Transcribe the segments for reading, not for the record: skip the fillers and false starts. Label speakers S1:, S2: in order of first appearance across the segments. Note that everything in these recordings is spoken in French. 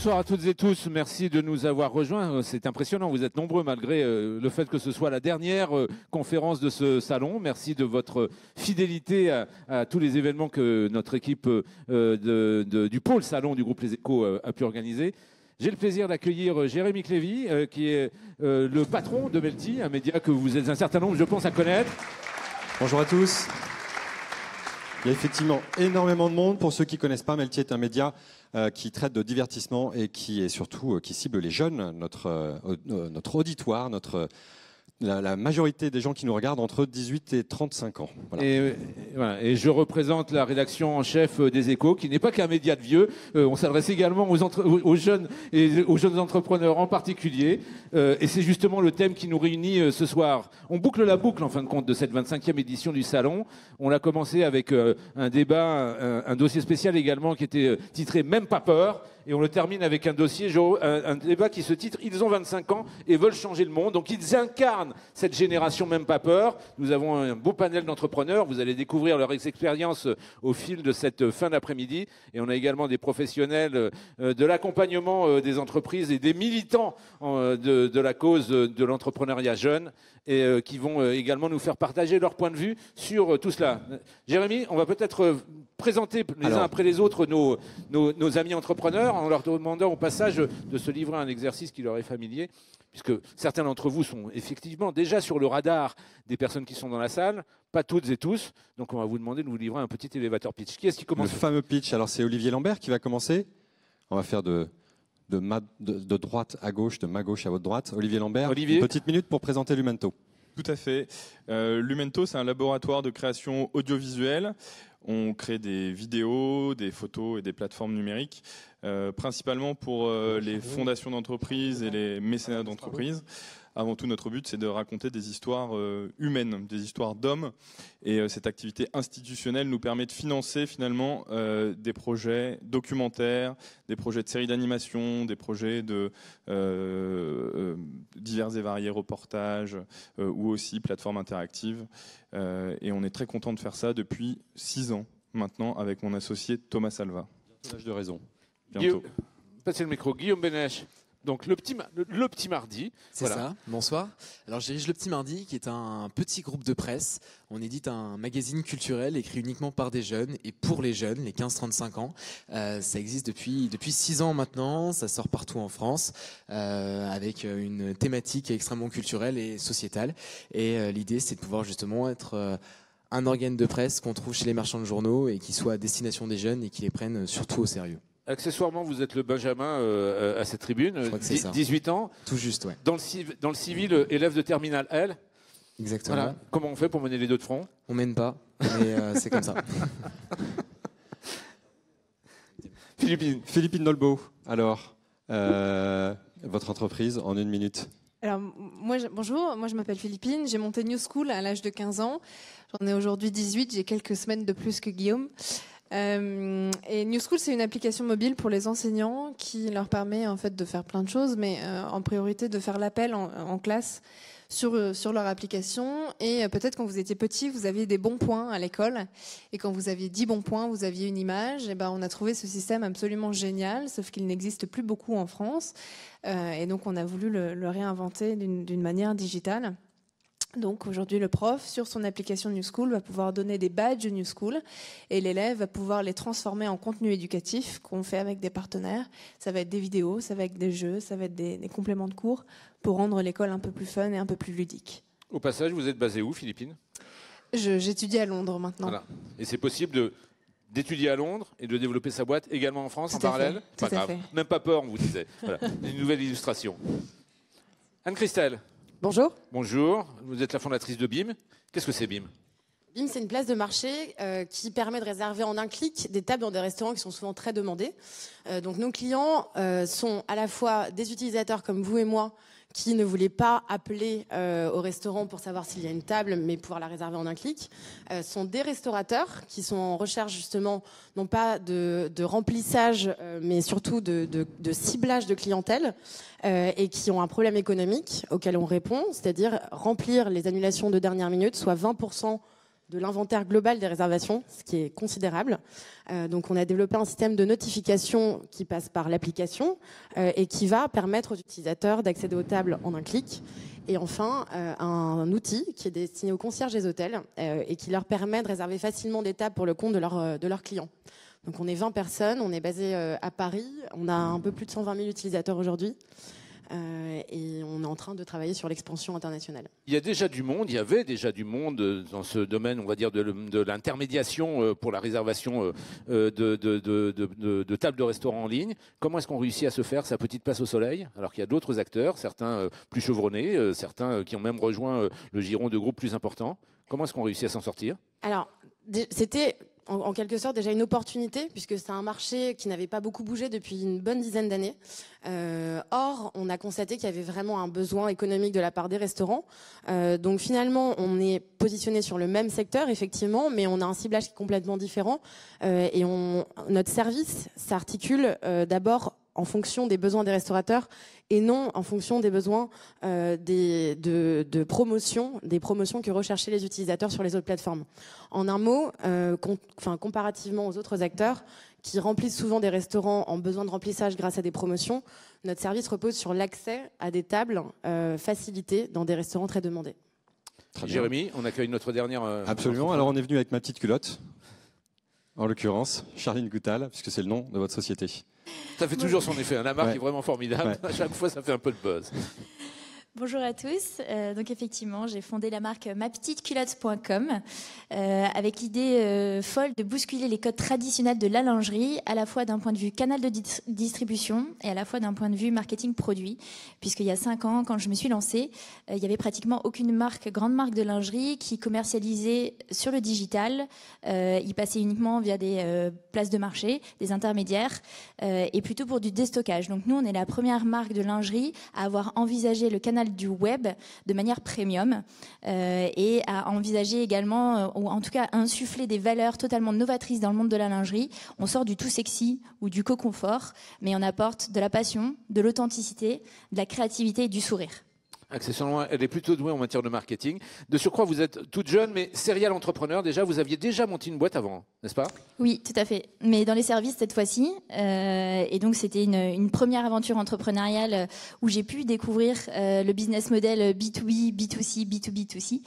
S1: Bonsoir à toutes et tous, merci de nous avoir rejoints. C'est impressionnant, vous êtes nombreux malgré le fait que ce soit la dernière conférence de ce salon. Merci de votre fidélité à tous les événements que notre équipe du pôle salon du groupe Les Échos a pu organiser. J'ai le plaisir d'accueillir Jérémy Clévy, qui est le patron de Melty, un média que vous êtes un certain nombre, je pense, à connaître.
S2: Bonjour à tous. Il y a effectivement énormément de monde. Pour ceux qui ne connaissent pas, Melty est un média qui traite de divertissement et qui est surtout qui cible les jeunes, notre auditoire, la majorité des gens qui nous regardent entre 18 et 35 ans. Voilà.
S1: Et je représente la rédaction en chef des Échos, qui n'est pas qu'un média de vieux. On s'adresse également aux jeunes et aux jeunes entrepreneurs en particulier. Et c'est justement le thème qui nous réunit ce soir. On boucle la boucle, en fin de compte, de cette 25e édition du Salon. On l'a commencé avec un débat, un dossier spécial également qui était titré « Même pas peur ». Et on le termine avec un dossier, un débat qui se titre « Ils ont 25 ans et veulent changer le monde ». Donc ils incarnent cette génération même pas peur. Nous avons un beau panel d'entrepreneurs. Vous allez découvrir leur expérience au fil de cette fin d'après-midi. Et on a également des professionnels de l'accompagnement des entreprises et des militants de la cause de l'entrepreneuriat jeune et qui vont également nous faire partager leur point de vue sur tout cela. Jérémy, on va peut-être présenter les uns après les autres nos amis entrepreneurs en leur demandant au passage de se livrer à un exercice qui leur est familier, puisque certains d'entre vous sont effectivement déjà sur le radar des personnes qui sont dans la salle, pas toutes et tous, donc on va vous demander de vous livrer un petit élévateur pitch. Qui est-ce qui commence?
S2: Le fameux pitch, alors c'est Olivier Lambert qui va commencer. On va faire de droite à gauche, de ma gauche à votre droite. Olivier Lambert,
S1: Olivier.
S2: Une petite minute pour présenter Lumento.
S3: Tout à fait. Lumento, c'est un laboratoire de création audiovisuelle. On crée des vidéos, des photos et des plateformes numériques, principalement pour les fondations d'entreprises et les mécénats d'entreprises. Avant tout, notre but, c'est de raconter des histoires humaines, des histoires d'hommes. Et cette activité institutionnelle nous permet de financer finalement des projets documentaires, des projets de séries d'animation, des projets de divers et variés reportages ou aussi plateformes interactives. Et on est très content de faire ça depuis 6 ans maintenant avec mon associé Thomas Salva.
S2: L'âge de raison.
S3: Bientôt.
S1: Passez le micro. Guillaume Bénèche. Donc le petit mardi.
S4: C'est ça, bonsoir. Alors je dirige Le Petit Mardi, qui est un petit groupe de presse. On édite un magazine culturel écrit uniquement par des jeunes et pour les jeunes, les 15-35 ans. Ça existe depuis 6 ans maintenant, ça sort partout en France, avec une thématique extrêmement culturelle et sociétale. Et l'idée, c'est de pouvoir justement être un organe de presse qu'on trouve chez les marchands de journaux et qui soit à destination des jeunes et qui les prennent surtout au sérieux.
S1: Accessoirement, vous êtes le Benjamin à cette tribune, 18 ans.
S4: Tout juste, ouais.
S1: Dans le civil, élève de terminale L.
S4: Exactement.
S1: Voilà. Comment on fait pour mener les deux de front?
S4: On mène pas, mais c'est comme ça.
S2: Philippine Dolbeau, alors, votre entreprise en 1 minute.
S5: Alors, bonjour, moi je m'appelle Philippine, j'ai monté New School à l'âge de 15 ans. J'en ai aujourd'hui 18, j'ai quelques semaines de plus que Guillaume. Et New School, c'est une application mobile pour les enseignants qui leur permet en fait de faire plein de choses, mais en priorité de faire l'appel en classe sur leur application. Et peut-être quand vous étiez petit, vous aviez des bons points à l'école, et quand vous aviez 10 bons points, vous aviez une image. Et ben, on a trouvé ce système absolument génial, sauf qu'il n'existe plus beaucoup en France, et donc on a voulu le réinventer d'une manière digitale. Donc aujourd'hui, le prof, sur son application New School, va pouvoir donner des badges New School et l'élève va pouvoir les transformer en contenu éducatif qu'on fait avec des partenaires. Ça va être des vidéos, ça va être des jeux, ça va être des compléments de cours pour rendre l'école un peu plus fun et un peu plus ludique.
S1: Au passage, vous êtes basé où, Philippine?
S5: J'étudie à Londres maintenant.
S1: Voilà. Et c'est possible d'étudier à Londres et de développer sa boîte également en France en parallèle?
S5: Tout à fait.
S1: Même pas peur, on vous disait. Voilà. Une nouvelle illustration. Anne-Christelle.
S6: Bonjour.
S1: Bonjour, vous êtes la fondatrice de BIM. Qu'est-ce que c'est BIM?
S6: BIM, c'est une place de marché qui permet de réserver en un clic des tables dans des restaurants qui sont souvent très demandés. Donc nos clients sont à la fois des utilisateurs comme vous et moi qui ne voulaient pas appeler au restaurant pour savoir s'il y a une table, mais pouvoir la réserver en un clic, sont des restaurateurs qui sont en recherche justement, non pas de remplissage, mais surtout de ciblage de clientèle, et qui ont un problème économique auquel on répond, c'est-à-dire remplir les annulations de dernière minute, soit 20% de l'inventaire global des réservations, ce qui est considérable. Donc on a développé un système de notification qui passe par l'application et qui va permettre aux utilisateurs d'accéder aux tables en un clic. Et enfin, un outil qui est destiné aux concierges des hôtels et qui leur permet de réserver facilement des tables pour le compte de leurs clients. Donc on est 20 personnes, on est basé à Paris, on a un peu plus de 120 000 utilisateurs aujourd'hui. Et on est en train de travailler sur l'expansion internationale.
S1: Il y avait déjà du monde dans ce domaine, on va dire, de l'intermédiation pour la réservation de tables de restaurants en ligne. Comment est-ce qu'on réussit à se faire sa petite place au soleil, alors qu'il y a d'autres acteurs, certains plus chevronnés, certains qui ont même rejoint le giron de groupes plus importants. Comment est-ce qu'on réussit à s'en sortir?
S6: Alors, c'était en quelque sorte déjà une opportunité, puisque c'est un marché qui n'avait pas beaucoup bougé depuis une bonne dizaine d'années. Or, on a constaté qu'il y avait vraiment un besoin économique de la part des restaurants. Donc finalement, on est positionné sur le même secteur, effectivement, mais on a un ciblage qui est complètement différent. Et notre service s'articule d'abord en fonction des besoins des restaurateurs et non en fonction des besoins de promotion, des promotions que recherchaient les utilisateurs sur les autres plateformes. En un mot, comparativement aux autres acteurs qui remplissent souvent des restaurants en besoin de remplissage grâce à des promotions, notre service repose sur l'accès à des tables facilitées dans des restaurants très demandés.
S1: Très Jérémy, on accueille notre dernière...
S2: Absolument, alors on est venu avec ma petite culotte, en l'occurrence, Charline Goutal, puisque c'est le nom de votre société.
S1: Ça fait toujours son effet, la marque est vraiment formidable, à chaque fois ça fait un peu de buzz.
S7: Bonjour à tous. Donc effectivement, j'ai fondé la marque mapetiteculotte.com avec l'idée folle de bousculer les codes traditionnels de la lingerie, à la fois d'un point de vue canal de distribution et à la fois d'un point de vue marketing produit. Puisqu'il y a 5 ans, quand je me suis lancée, il y avait pratiquement aucune grande marque de lingerie qui commercialisait sur le digital. Il passait uniquement via des places de marché, des intermédiaires, et plutôt pour du déstockage. Donc nous, on est la première marque de lingerie à avoir envisagé le canal du web de manière premium et à envisager également, ou en tout cas à insuffler des valeurs totalement novatrices dans le monde de la lingerie. On sort du tout sexy ou du co-confort, mais on apporte de la passion, de l'authenticité, de la créativité et du sourire.
S1: Accessoirement, elle est plutôt douée en matière de marketing. De surcroît, vous êtes toute jeune, mais serial entrepreneur déjà. Vous aviez déjà monté une boîte avant, n'est-ce pas?
S7: Oui, tout à fait. Mais dans les services cette fois-ci. Et donc, c'était une première aventure entrepreneuriale où j'ai pu découvrir le business model B2B, B2C, B2B2C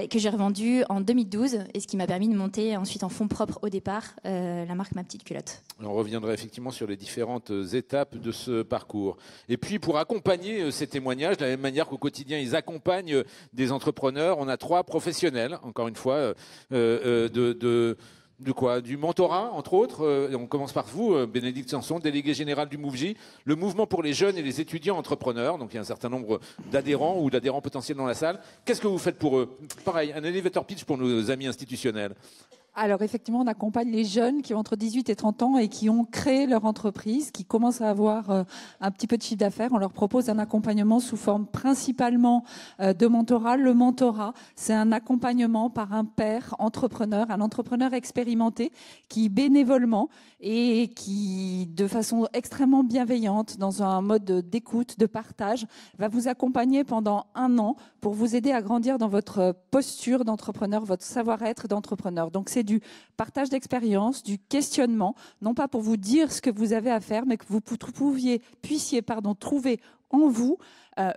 S7: que j'ai revendu en 2012 et ce qui m'a permis de monter ensuite en fonds propres au départ la marque Ma Petite Culotte.
S1: On reviendra effectivement sur les différentes étapes de ce parcours. Et puis, pour accompagner ces témoignages, de la même manière qu'au quotidien, ils accompagnent des entrepreneurs. On a 3 professionnels, encore une fois, de quoi? Du mentorat, entre autres. On commence par vous, Bénédicte Sanson, délégué général du MOVJ, le mouvement pour les jeunes et les étudiants entrepreneurs. Donc il y a un certain nombre d'adhérents ou d'adhérents potentiels dans la salle. Qu'est-ce que vous faites pour eux? Pareil, un elevator pitch pour nos amis institutionnels.
S8: Alors effectivement, on accompagne les jeunes qui ont entre 18 et 30 ans et qui ont créé leur entreprise, qui commencent à avoir un petit peu de chiffre d'affaires. On leur propose un accompagnement sous forme principalement de mentorat. Le mentorat, c'est un accompagnement par un père entrepreneur, un entrepreneur expérimenté qui bénévolement et qui, de façon extrêmement bienveillante, dans un mode d'écoute, de partage, va vous accompagner pendant 1 an pour vous aider à grandir dans votre posture d'entrepreneur, votre savoir-être d'entrepreneur. Donc c'est du partage d'expérience, du questionnement, non pas pour vous dire ce que vous avez à faire, mais que vous puissiez trouver en vous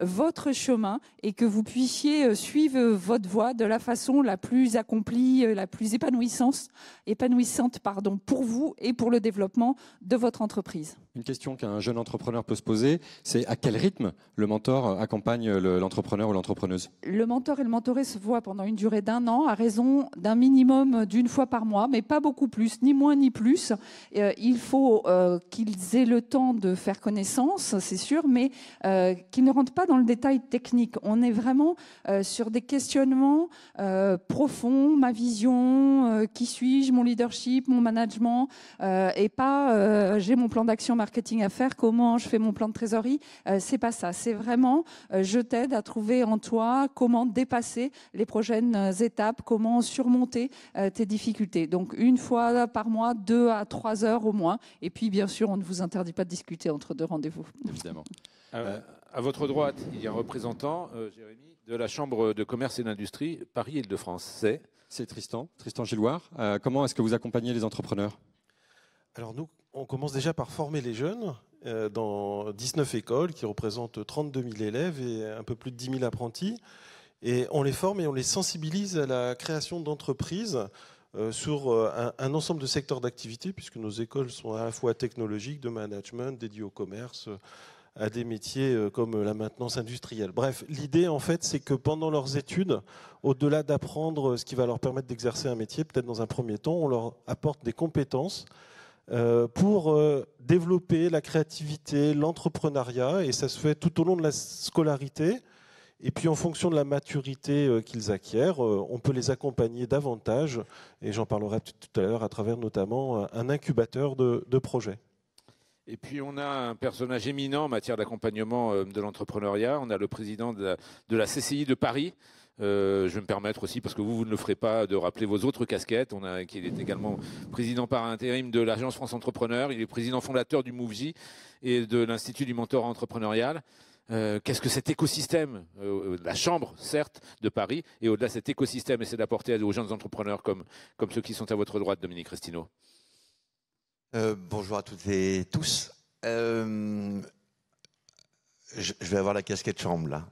S8: votre chemin et que vous puissiez suivre votre voie de la façon la plus accomplie, la plus épanouissante pour vous et pour le développement de votre entreprise.
S2: Une question qu'un jeune entrepreneur peut se poser, c'est à quel rythme le mentor accompagne l'entrepreneur ou l'entrepreneuse? Le mentor et le mentoré se voient pendant une durée d'1 an à raison d'un minimum d'1 fois par mois, mais pas beaucoup plus, ni moins ni plus. Il faut qu'ils aient le temps de faire connaissance, c'est sûr, mais qu'ils ne rentrent pas dans le détail technique. On est vraiment sur des questionnements profonds, ma vision, qui suis-je, mon leadership, mon management, et pas j'ai mon plan d'action marketing à faire, comment je fais mon plan de trésorerie. C'est pas ça. C'est vraiment je t'aide à trouver en toi comment dépasser les prochaines étapes, comment surmonter tes difficultés. Donc 1 fois par mois, 2 à 3 heures au moins. Et puis bien sûr, on ne vous interdit pas de discuter entre 2 rendez-vous. Évidemment.
S1: À votre droite, il y a un représentant, Jérémy, de la Chambre de commerce et d'industrie Paris-Île-de-France.
S2: C'est Tristan Gilloire. Comment est-ce que vous accompagnez les entrepreneurs?
S9: Alors nous, on commence déjà par former les jeunes dans 19 écoles qui représentent 32 000 élèves et un peu plus de 10 000 apprentis. Et on les forme et on les sensibilise à la création d'entreprises sur un ensemble de secteurs d'activité, puisque nos écoles sont à la fois technologiques, de management, dédiées au commerce, à des métiers comme la maintenance industrielle. Bref, l'idée en fait, c'est que pendant leurs études, au-delà d'apprendre ce qui va leur permettre d'exercer un métier, peut-être dans un premier temps, on leur apporte des compétences pour développer la créativité, l'entrepreneuriat, et ça se fait tout au long de la scolarité. Et puis en fonction de la maturité qu'ils acquièrent, on peut les accompagner davantage, et j'en parlerai tout à l'heure à travers notamment un incubateur de projets.
S1: Et puis on a un personnage éminent en matière d'accompagnement de l'entrepreneuriat. On a le président de la CCI de Paris. Je vais me permettre aussi, parce que vous ne le ferez pas, de rappeler vos autres casquettes. Qu'il est également président par intérim de l'Agence France Entrepreneur. Il est président fondateur du MoveJ et de l'Institut du mentorat entrepreneurial. Qu'est-ce que cet écosystème, la Chambre, certes, de Paris, et au-delà de cet écosystème, essaie d'apporter aux jeunes entrepreneurs comme ceux qui sont à votre droite, Dominique Restineau?
S10: Bonjour à toutes et tous. Je vais avoir la casquette chambre là.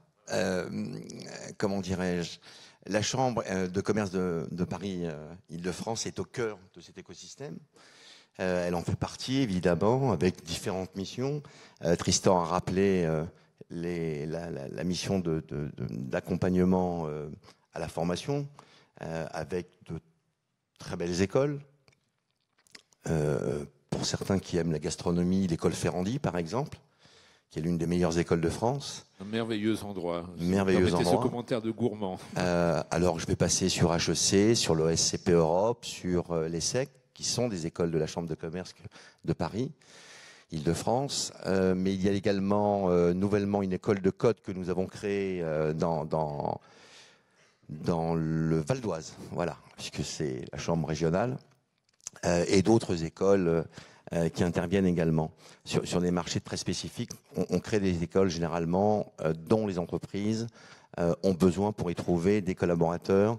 S10: Comment dirais-je? La Chambre de commerce de Paris Île-de-France est au cœur de cet écosystème. Elle en fait partie évidemment avec différentes missions. Tristan a rappelé la mission d'accompagnement à la formation avec de très belles écoles. Pour certains qui aiment la gastronomie, l'école Ferrandi par exemple, qui est l'une des meilleures écoles de France.
S1: Un merveilleux endroit.
S10: Merveilleux endroit.
S1: Ce commentaire de gourmand.
S10: Alors je vais passer sur HEC, sur l'OSCP Europe, sur l'ESSEC, qui sont des écoles de la Chambre de commerce de Paris, Île-de-France. Mais il y a également nouvellement une école de code que nous avons créée dans le Val d'Oise, voilà, puisque c'est la Chambre régionale. Et d'autres écoles qui interviennent également sur des marchés très spécifiques. On crée des écoles généralement dont les entreprises ont besoin pour y trouver des collaborateurs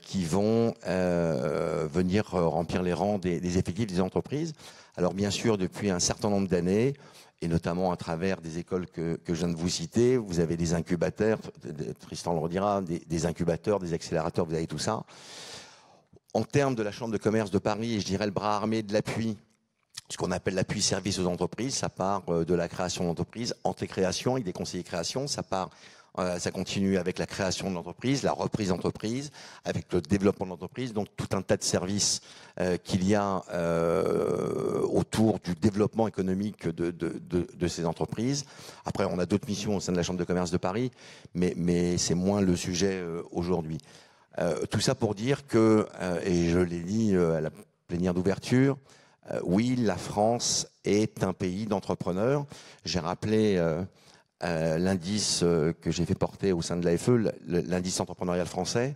S10: qui vont venir remplir les rangs des effectifs des entreprises. Alors bien sûr, depuis un certain nombre d'années, et notamment à travers des écoles que je viens de vous citer, vous avez des incubateurs, Tristan le redira, des incubateurs, des accélérateurs, vous avez tout ça. En termes de la Chambre de commerce de Paris, je dirais le bras armé de l'appui, ce qu'on appelle l'appui service aux entreprises, ça part de la création d'entreprises, anté-création, avec des conseillers création, ça continue avec la création de l'entreprise, la reprise d'entreprise, avec le développement de l'entreprise, donc tout un tas de services qu'il y a autour du développement économique de ces entreprises. Après, on a d'autres missions au sein de la Chambre de commerce de Paris, mais c'est moins le sujet aujourd'hui. Tout ça pour dire que, et je l'ai dit à la plénière d'ouverture, oui, la France est un pays d'entrepreneurs. J'ai rappelé l'indice que j'ai fait porter au sein de l'AFE, l'indice entrepreneurial français,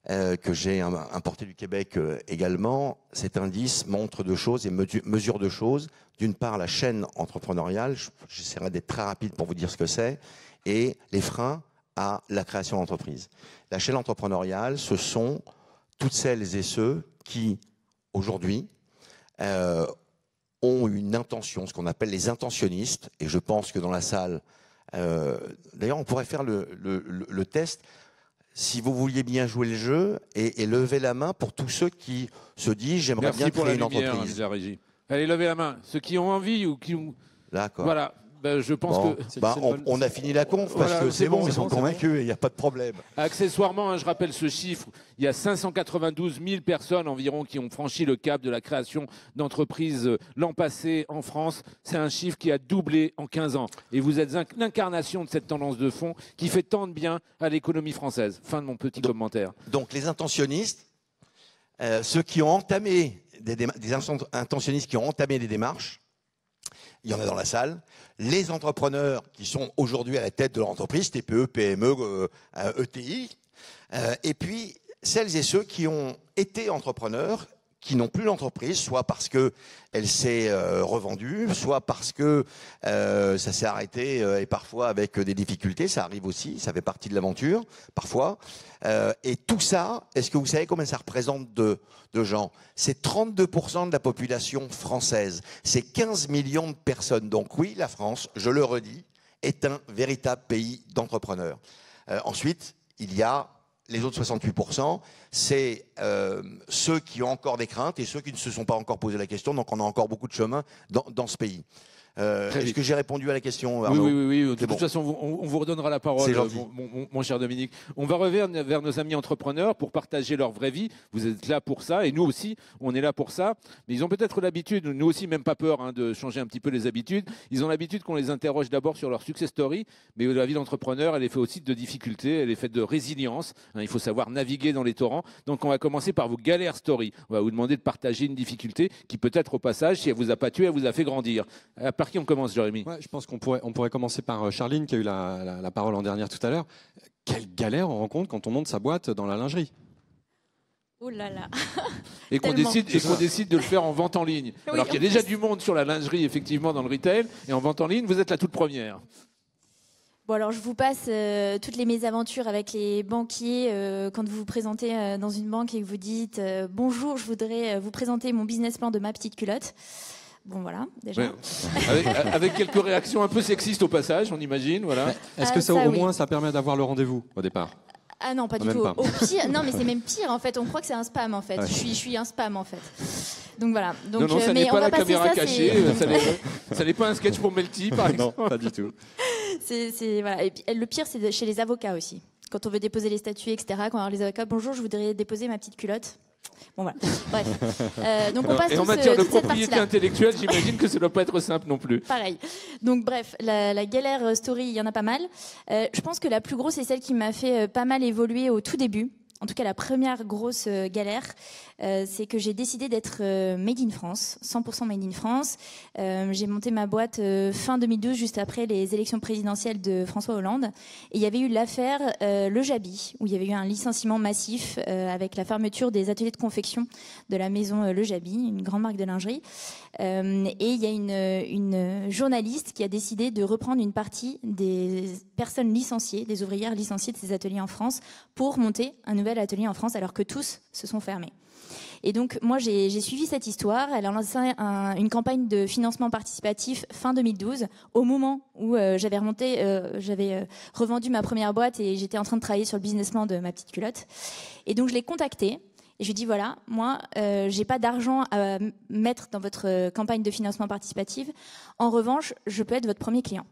S10: que j'ai importé du Québec également. Cet indice montre deux choses et mesure deux choses. D'une part, la chaîne entrepreneuriale, j'essaierai d'être très rapide pour vous dire ce que c'est, et les freins à la création d'entreprise. La chaîne entrepreneuriale, ce sont toutes celles et ceux qui, aujourd'hui, ont une intention, ce qu'on appelle les intentionnistes, et je pense que dans la salle, d'ailleurs on pourrait faire le test, si vous vouliez bien jouer le jeu, et lever la main pour tous ceux qui se disent « j'aimerais bien créer une entreprise ».
S1: Allez, levez la main, ceux qui ont envie ou qui ont...
S10: D'accord.
S1: Voilà. Je pense que...
S10: on a fini la conf parce que c'est bon, ils sont convaincus et il n'y a pas de problème.
S1: Accessoirement, je rappelle ce chiffre, il y a 592 000 personnes environ qui ont franchi le cap de la création d'entreprises l'an passé en France. C'est un chiffre qui a doublé en 15 ans. Et vous êtes l'incarnation de cette tendance de fond qui fait tant de bien à l'économie française. Fin de mon petit commentaire.
S10: Donc les intentionnistes, ceux qui ont entamé des intentionnistes qui ont entamé des démarches, il y en a dans la salle. Les entrepreneurs qui sont aujourd'hui à la tête de leur entreprise, TPE, PME, ETI, et puis celles et ceux qui ont été entrepreneurs, qui n'ont plus l'entreprise, soit parce que elle s'est revendue, soit parce que ça s'est arrêté et parfois avec des difficultés, ça arrive aussi, ça fait partie de l'aventure, parfois. Et tout ça, est-ce que vous savez combien ça représente de gens? C'est 32% de la population française, c'est 15 millions de personnes. Donc oui, la France, je le redis, est un véritable pays d'entrepreneurs. Ensuite, il y a les autres 68%, c'est ceux qui ont encore des craintes et ceux qui ne se sont pas encore posé la question. Donc on a encore beaucoup de chemin dans ce pays. Est-ce que j'ai répondu à la question, Arnaud?
S1: Oui. De toute façon, on vous redonnera la parole, mon cher Dominique. On va revenir vers nos amis entrepreneurs pour partager leur vraie vie. Vous êtes là pour ça et nous aussi, on est là pour ça. Mais ils ont peut-être l'habitude, nous aussi, même pas peur de changer un petit peu les habitudes. Ils ont l'habitude qu'on les interroge d'abord sur leur success story. Mais la vie d'entrepreneur, elle est faite aussi de difficultés, elle est faite de résilience. Il faut savoir naviguer dans les torrents. Donc on va commencer par vos galères story. On va vous demander de partager une difficulté qui peut-être au passage, si elle vous a pas tué, elle vous a fait grandir. Par qui on commence, Jérémy?
S2: Je pense qu'on pourrait commencer par Charline, qui a eu la parole en dernière tout à l'heure. Quelle galère on rencontre quand on monte sa boîte dans la lingerie?
S7: Oh là là.
S1: Et qu'on décide de le faire en vente en ligne.
S7: Oui,
S1: Alors qu'il y a déjà du monde sur la lingerie, effectivement, dans le retail. Et en vente en ligne, vous êtes la toute première.
S7: Bon, alors je vous passe toutes les mésaventures avec les banquiers quand vous vous présentez dans une banque et que vous dites bonjour, je voudrais vous présenter mon business plan de ma petite culotte. Bon, voilà, déjà.
S1: Ouais. Avec quelques réactions un peu sexistes au passage, on imagine. Voilà.
S2: Est-ce que ça, au moins, ça permet d'avoir le rendez-vous au départ?
S7: Ah non, pas du tout. Au pire, non, mais c'est même pire en fait. On croit que c'est un spam en fait. Ouais. Je suis un spam en fait. Donc voilà. Donc,
S1: non, ça n'est pas la caméra cachée. Ça n'est pas un sketch pour Melty, par exemple.
S2: Non, pas du tout.
S7: Voilà. Et puis, le pire, c'est chez les avocats aussi. Quand on veut déposer les statuts, etc. Quand on a les avocats, bonjour, je voudrais déposer ma petite culotte. Bon voilà. Bref. Donc on passe.
S1: Et en matière de propriété intellectuelle, j'imagine que ça ne doit pas être simple non plus.
S7: Pareil. Donc bref, la galère story, il y en a pas mal. Je pense que la plus grosse est celle qui m'a fait pas mal évoluer au tout début. En tout cas, la première grosse galère, c'est que j'ai décidé d'être made in France, 100% made in France. J'ai monté ma boîte fin 2012, juste après les élections présidentielles de François Hollande. Et il y avait eu l'affaire Le Jabi, où il y avait eu un licenciement massif avec la fermeture des ateliers de confection de la maison Le Jabi, une grande marque de lingerie. Et il y a une journaliste qui a décidé de reprendre une partie des personnes licenciées, des ouvrières licenciées de ces ateliers en France, pour monter un nouvel atelier en France, alors que tous se sont fermés. Et donc, moi, j'ai suivi cette histoire. Elle a lancé une campagne de financement participatif fin 2012, au moment où j'avais revendu ma première boîte et j'étais en train de travailler sur le business plan de ma petite culotte. Et donc, je l'ai contactée. Et je lui ai dit, voilà, moi, j'ai pas d'argent à mettre dans votre campagne de financement participatif. En revanche, je peux être votre premier client.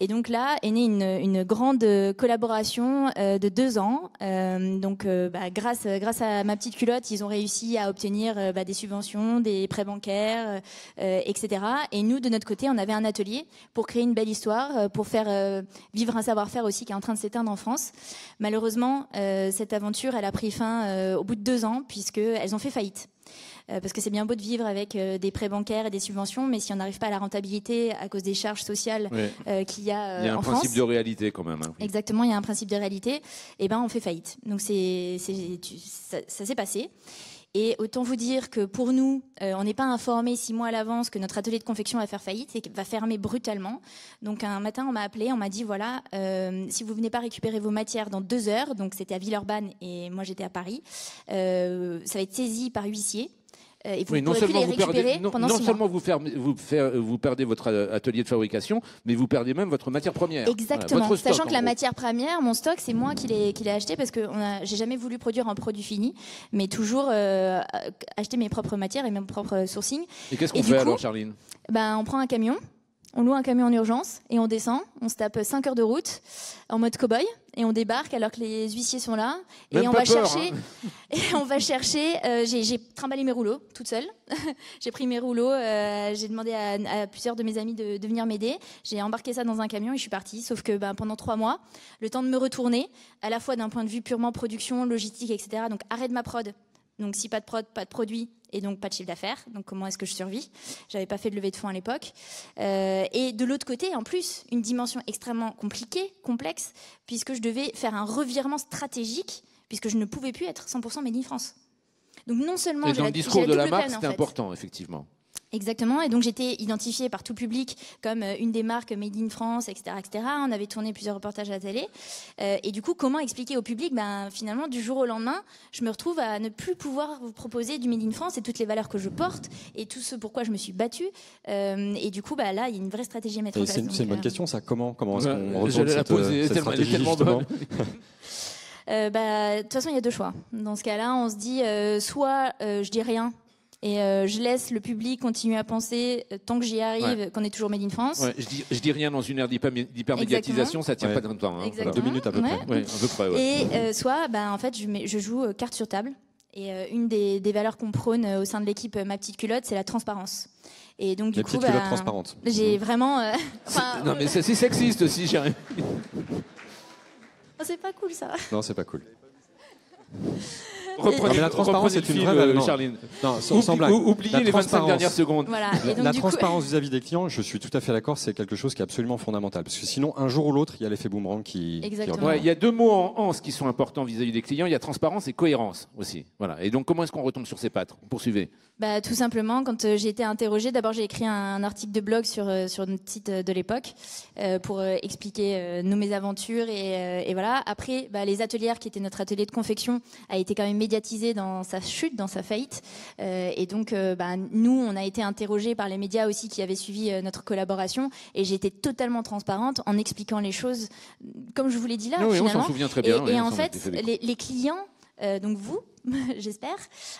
S7: Et donc là est née une grande collaboration de 2 ans. Grâce à ma petite culotte, ils ont réussi à obtenir des subventions, des prêts bancaires, etc. Et nous, de notre côté, on avait un atelier pour créer une belle histoire, pour faire vivre un savoir-faire aussi qui est en train de s'éteindre en France. Malheureusement, cette aventure, elle a pris fin au bout de 2 ans, puisqu'elles ont fait faillite. Parce que c'est bien beau de vivre avec des prêts bancaires et des subventions, mais si on n'arrive pas à la rentabilité à cause des charges sociales qu'il y a en France... Il y a un
S1: principe de réalité quand même. Hein.
S7: Exactement, il y a un principe de réalité. Et ben, on fait faillite. Donc ça s'est passé. Et autant vous dire que pour nous, on n'est pas informé 6 mois à l'avance que notre atelier de confection va faire faillite et va fermer brutalement. Donc un matin, on m'a appelé, on m'a dit voilà, si vous venez pas récupérer vos matières dans 2 heures, donc c'était à Villeurbanne et moi j'étais à Paris, ça va être saisi par huissier. Et vous
S1: non
S7: seulement
S1: vous perdez votre atelier de fabrication, mais vous perdez même votre matière première.
S7: Exactement.
S1: Voilà,
S7: Sachant que la matière première, mon stock, c'est moi qui l'ai acheté parce que j'ai jamais voulu produire un produit fini, mais toujours acheter mes propres matières et mes propres sourcing.
S1: Et qu'est-ce qu'on fait alors, Charline?
S7: On prend un camion. On loue un camion en urgence et on descend. On se tape 5 heures de route en mode cow-boy et on débarque alors que les huissiers sont là.
S1: Même
S7: et on
S1: pas
S7: va
S1: peur,
S7: chercher. Et on va chercher. J'ai trimballé mes rouleaux toute seule. J'ai pris mes rouleaux. J'ai demandé à plusieurs de mes amis de venir m'aider. J'ai embarqué ça dans un camion et je suis partie. Sauf que pendant 3 mois, le temps de me retourner, à la fois d'un point de vue purement production, logistique, etc. Donc arrêt de ma prod. Donc si pas de prod, pas de produit. Et donc pas de chiffre d'affaires. Donc comment est-ce que je survis? J'avais pas fait de levée de fonds à l'époque. Et de l'autre côté, en plus, une dimension extrêmement compliquée, complexe, puisque je devais faire un revirement stratégique, puisque je ne pouvais plus être 100% made in France. Donc non seulement
S1: Et dans le discours de la marque,
S7: peine,
S1: c'était important, effectivement.
S7: Exactement, et donc j'étais identifiée par tout public comme une des marques Made in France, etc., etc. On avait tourné plusieurs reportages à la télé, et du coup, comment expliquer au public, finalement, du jour au lendemain, je me retrouve à ne plus pouvoir vous proposer du Made in France et toutes les valeurs que je porte et tout ce pourquoi je me suis battue. Et du coup, là, il y a une vraie stratégie à mettre en place.
S2: C'est une bonne question, ça. Comment est-ce qu'on
S1: Je
S2: retourne
S1: la poser,
S2: cette
S1: elle est
S2: stratégie
S1: tellement
S2: justement
S1: bonne.
S7: De toute façon, il y a deux choix. Dans ce cas-là, on se dit soit je dis rien. Et je laisse le public continuer à penser tant que j'y arrive qu'on est toujours Made in France.
S1: Ouais, je dis rien dans une ère d'hypermédiatisation, ça tient pas dans le temps. Hein,
S7: voilà.
S2: 2 minutes à peu près.
S1: Ouais, à peu près, ouais.
S7: Et soit, en fait, je joue carte sur table. Et une des valeurs qu'on prône au sein de l'équipe Ma Petite Culotte, c'est la transparence. Et donc du coup,
S2: petites culottes transparentes.
S7: J'ai vraiment.
S1: Non, mais c'est sexiste aussi, j'ai rien.
S7: Oh, c'est pas cool ça.
S2: Non, c'est pas cool.
S1: Reprenez,
S2: mais la transparence, c'est une vraie valeur.
S1: Charline.
S2: Non, sans blague.
S1: Oubliez les 25 dernières secondes.
S7: Voilà. Et donc,
S2: La
S7: du
S2: transparence vis-à-vis des clients, je suis tout à fait d'accord, c'est quelque chose qui est absolument fondamental. Parce que sinon, un jour ou l'autre, il y a l'effet boomerang qui
S7: Exactement.
S1: Ouais, il y a deux mots en ce qui sont importants vis-à-vis des clients. Il y a transparence et cohérence aussi. Voilà. Et donc, comment est-ce qu'on retombe sur ces pattes? Poursuivez.
S7: Tout simplement, quand j'ai été interrogée, d'abord j'ai écrit un article de blog sur notre site de l'époque pour expliquer nos mésaventures et voilà. Après, les atelières qui étaient notre atelier de confection a été quand même médiatisé dans sa chute, dans sa faillite. Et donc, nous, on a été interrogés par les médias aussi qui avaient suivi notre collaboration et j'ai été totalement transparente en expliquant les choses comme je vous l'ai dit là.
S1: Oui,
S7: finalement.
S1: on s'en souvient très bien.
S7: Et en fait, les clients, donc vous, j'espère,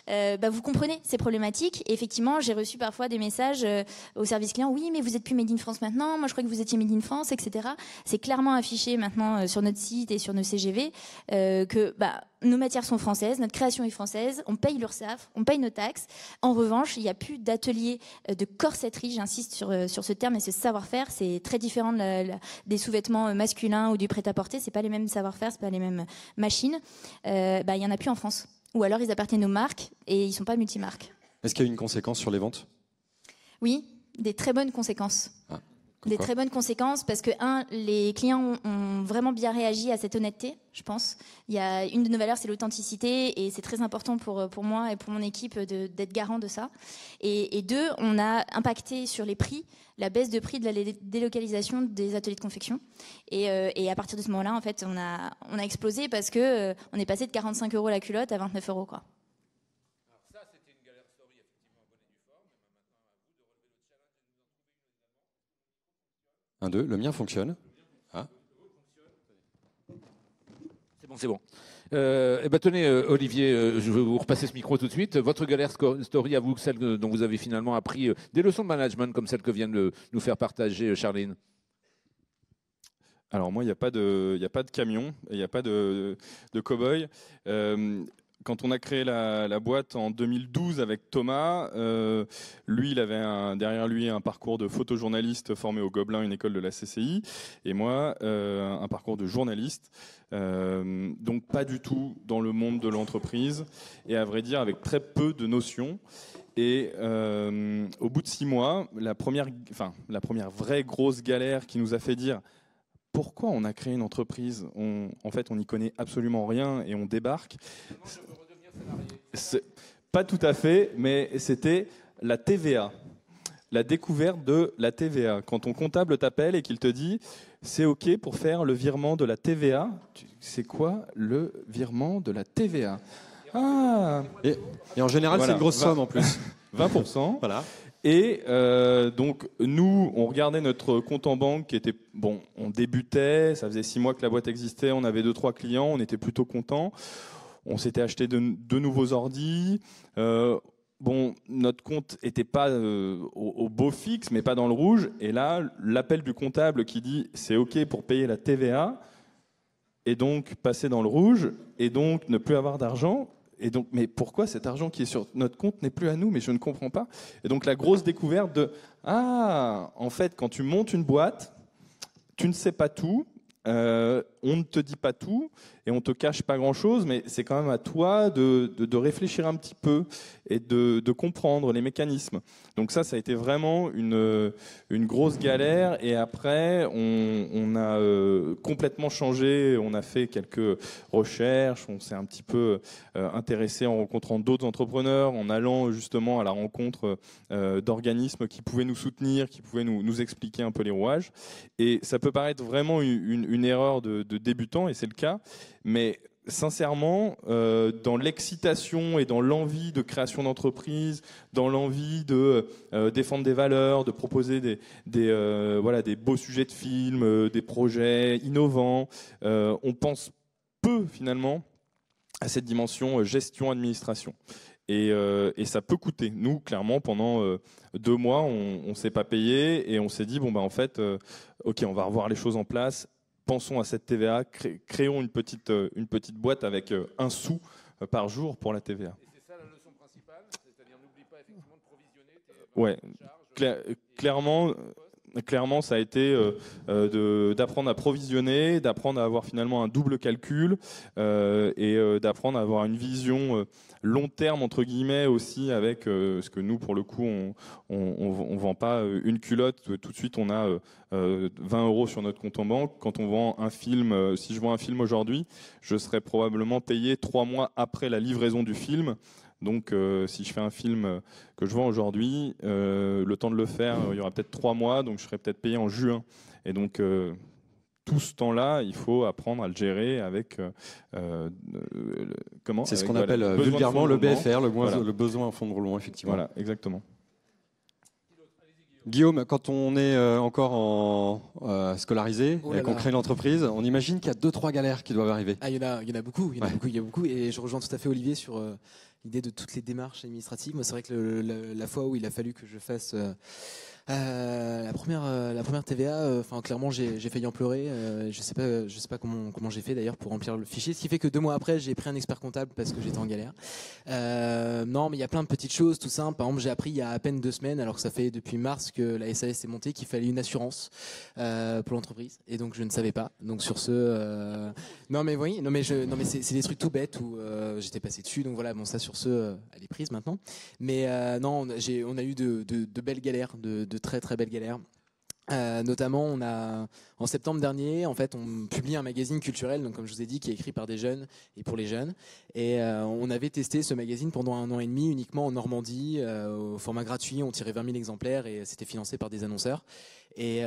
S7: vous comprenez ces problématiques. Et effectivement, j'ai reçu parfois des messages au service client. Oui, mais vous êtes plus Made in France maintenant. Moi, je crois que vous étiez Made in France, etc. C'est clairement affiché maintenant sur notre site et sur nos CGV que nos matières sont françaises, notre création est française, on paye l'URSSAF, on paye nos taxes. En revanche, il n'y a plus d'atelier de corsetterie. J'insiste sur ce terme et ce savoir-faire. C'est très différent des sous-vêtements masculins ou du prêt-à-porter. C'est pas les mêmes savoir-faire, c'est pas les mêmes machines. Il y en a plus en France. Ou alors ils appartiennent aux marques et ils ne sont pas multimarques.
S2: Est-ce qu'il y a une conséquence sur les ventes?
S7: Oui, des très bonnes conséquences. Des très bonnes conséquences parce que, les clients ont vraiment bien réagi à cette honnêteté, je pense. Il y a une de nos valeurs, c'est l'authenticité et c'est très important pour moi et pour mon équipe d'être garant de ça. Et deux, on a impacté sur les prix, la baisse de prix de la délocalisation des ateliers de confection. Et à partir de ce moment-là, en fait, on a explosé parce que on est passé de 45 € la culotte à 29 €, quoi.
S1: Alors ça, c'était une galère story, effectivement, bonne et due forme.
S2: Un, deux, le mien fonctionne.
S1: C'est bon. Tenez, Olivier, je vais vous repasser ce micro tout de suite. Votre galère story à vous, celle dont vous avez finalement appris des leçons de management comme celle que vient de nous faire partager Charline.
S3: Alors moi, il n'y a pas de camion, il n'y a pas de cow-boy. Quand on a créé la boîte en 2012 avec Thomas, lui, il avait derrière lui un parcours de photojournaliste formé au Gobelin, une école de la CCI, et moi, un parcours de journaliste. Donc pas du tout dans le monde de l'entreprise, et à vrai dire, avec très peu de notions. Et au bout de 6 mois, la première vraie grosse galère qui nous a fait dire pourquoi on a créé une entreprise, en fait, on n'y connaît absolument rien et on débarque. Pas tout à fait, mais c'était la TVA. La découverte de la TVA. Quand ton comptable t'appelle et qu'il te dit c'est OK pour faire le virement de la TVA, c'est quoi le virement de la TVA?
S2: Et en général,
S3: voilà,
S2: c'est une grosse somme en plus.
S3: 20%.
S2: Voilà.
S3: Et donc, nous, on regardait notre compte en banque qui était... Bon, on débutait, ça faisait 6 mois que la boîte existait, on avait 2-3 clients, on était plutôt contents. On s'était acheté de nouveaux ordis. Notre compte n'était pas au beau fixe, mais pas dans le rouge. Et là, l'appel du comptable qui dit « c'est OK pour payer la TVA » et donc passer dans le rouge et donc ne plus avoir d'argent. Et donc, mais pourquoi cet argent qui est sur notre compte n'est plus à nous? Mais je ne comprends pas. Et donc la grosse découverte de en fait, quand tu montes une boîte, tu ne sais pas tout. on ne te dit pas tout et on te cache pas grand-chose, mais c'est quand même à toi de réfléchir un petit peu et de comprendre les mécanismes. Donc ça a été vraiment une grosse galère. Et après, on a complètement changé. On a fait quelques recherches. On s'est un petit peu intéressé en rencontrant d'autres entrepreneurs, en allant justement à la rencontre d'organismes qui pouvaient nous soutenir, qui pouvaient nous expliquer un peu les rouages. Et ça peut paraître vraiment une erreur de débutant, et c'est le cas, mais sincèrement, dans l'excitation et dans l'envie de création d'entreprise, dans l'envie de défendre des valeurs, de proposer des beaux sujets de films, des projets innovants, on pense peu finalement à cette dimension gestion-administration. Et ça peut coûter. Nous, clairement, pendant 2 mois, on ne s'est pas payé et on s'est dit, en fait, ok, on va revoir les choses en place. Pensons à cette TVA, créons une petite boîte avec 1 sou par jour pour la TVA.
S1: Et c'est ça la leçon principale, c'est-à-dire n'oublie pas effectivement de provisionner.
S3: Ouais, clairement, ça a été d'apprendre à provisionner, d'apprendre à avoir finalement un double calcul et d'apprendre à avoir une vision long terme entre guillemets aussi avec ce que nous pour le coup on vend pas une culotte tout de suite on a 20 € sur notre compte en banque. Quand on vend un film, si je vends un film aujourd'hui, je serai probablement payé 3 mois après la livraison du film. Donc, si je fais un film que je vends aujourd'hui, le temps de le faire, il y aura peut-être 3 mois, donc je serai peut-être payé en juin. Et donc, tout ce temps-là, il faut apprendre à le gérer avec comment ?
S2: C'est ce qu'on
S3: Avec,
S2: appelle vulgairement le BFR, le besoin en fonds de roulement, effectivement.
S3: Voilà, exactement.
S2: Guillaume, quand on est encore scolarisé et qu'on crée l'entreprise, on imagine qu'il y a 2-3 galères qui doivent arriver.
S4: Ah, il y en a beaucoup, et je rejoins tout à fait Olivier sur l'idée de toutes les démarches administratives. Moi, c'est vrai que la fois où il a fallu que je fasse la première TVA, clairement j'ai failli en pleurer. Je sais pas comment j'ai fait d'ailleurs pour remplir le fichier. Ce qui fait que 2 mois après, j'ai pris un expert comptable parce que j'étais en galère. Non, mais il y a plein de petites choses, tout simple. Par exemple, j'ai appris il y a à peine 2 semaines, alors que ça fait depuis mars que la SAS s'est montée, qu'il fallait une assurance pour l'entreprise. Et donc je ne savais pas. Donc sur ce, non mais c'est des trucs tout bêtes où j'étais passé dessus. Donc voilà, bon ça sur ce, elle est prise maintenant. Mais non, on a eu de belles galères, de très très belles galères. Notamment, en septembre dernier, en fait, on publie un magazine culturel, donc comme je vous ai dit, qui est écrit par des jeunes et pour les jeunes. Et on avait testé ce magazine pendant 1 an et demi uniquement en Normandie, au format gratuit. On tirait 20 000 exemplaires et c'était financé par des annonceurs. Et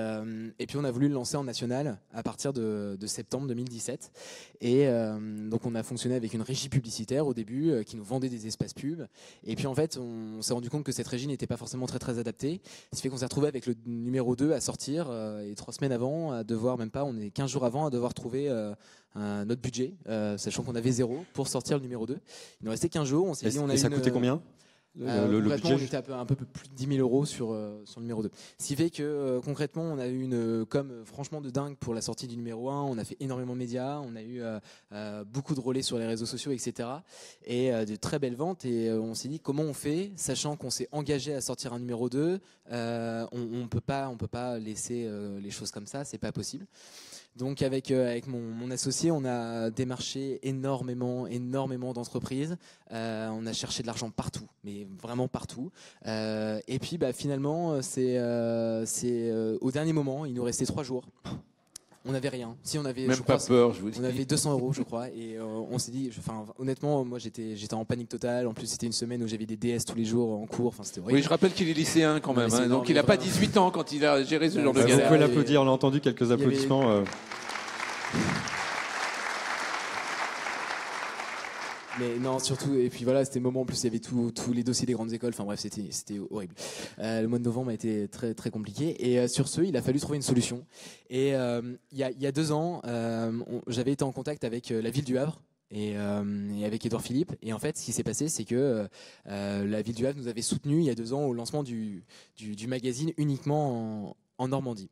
S4: puis on a voulu le lancer en national à partir de septembre 2017. Et donc on a fonctionné avec une régie publicitaire au début qui nous vendait des espaces pubs. Et puis en fait, on s'est rendu compte que cette régie n'était pas forcément très très adaptée. Ce qui fait qu'on s'est retrouvé avec le numéro 2 à sortir et 3 semaines avant, à devoir, même pas, on est 15 jours avant, à devoir trouver notre budget, sachant qu'on avait 0 pour sortir le numéro 2. Il nous restait 15 jours. On s'est dit,
S2: et ça coûtait combien ? Le budget,
S4: on était un peu plus de 10 000 € sur le numéro 2. Ce qui fait que concrètement, on a eu une com franchement de dingue pour la sortie du numéro 1. On a fait énormément de médias, on a eu beaucoup de relais sur les réseaux sociaux, etc. Et de très belles ventes. Et on s'est dit comment on fait, sachant qu'on s'est engagé à sortir un numéro 2. On peut pas laisser les choses comme ça, c'est pas possible. Donc avec mon associé, on a démarché énormément d'entreprises. On a cherché de l'argent partout, mais vraiment partout. Et puis finalement, c'est au dernier moment, il nous restait 3 jours. On n'avait rien. Si on avait,
S1: même pas peur, je vous dis.
S4: On avait 200 €, je crois, et on s'est dit. Honnêtement, moi j'étais en panique totale. En plus, c'était une semaine où j'avais des DS tous les jours en cours. Enfin, c'était horrible.
S1: Oui, je rappelle qu'il est lycéen quand même, hein, donc il n'a pas 18 ans quand il a géré ce genre de
S2: Vous
S1: galère.
S2: pouvez l'applaudir. On a entendu quelques applaudissements.
S4: Mais non, surtout, et puis voilà, c'était le moment, en plus il y avait tous les dossiers des grandes écoles, enfin bref, c'était horrible. Le mois de novembre a été très très compliqué, et sur ce, il a fallu trouver une solution. Et il y a 2 ans, j'avais été en contact avec la ville du Havre, et avec Édouard Philippe. Et en fait, ce qui s'est passé, c'est que la ville du Havre nous avait soutenus il y a 2 ans au lancement du magazine uniquement en Normandie.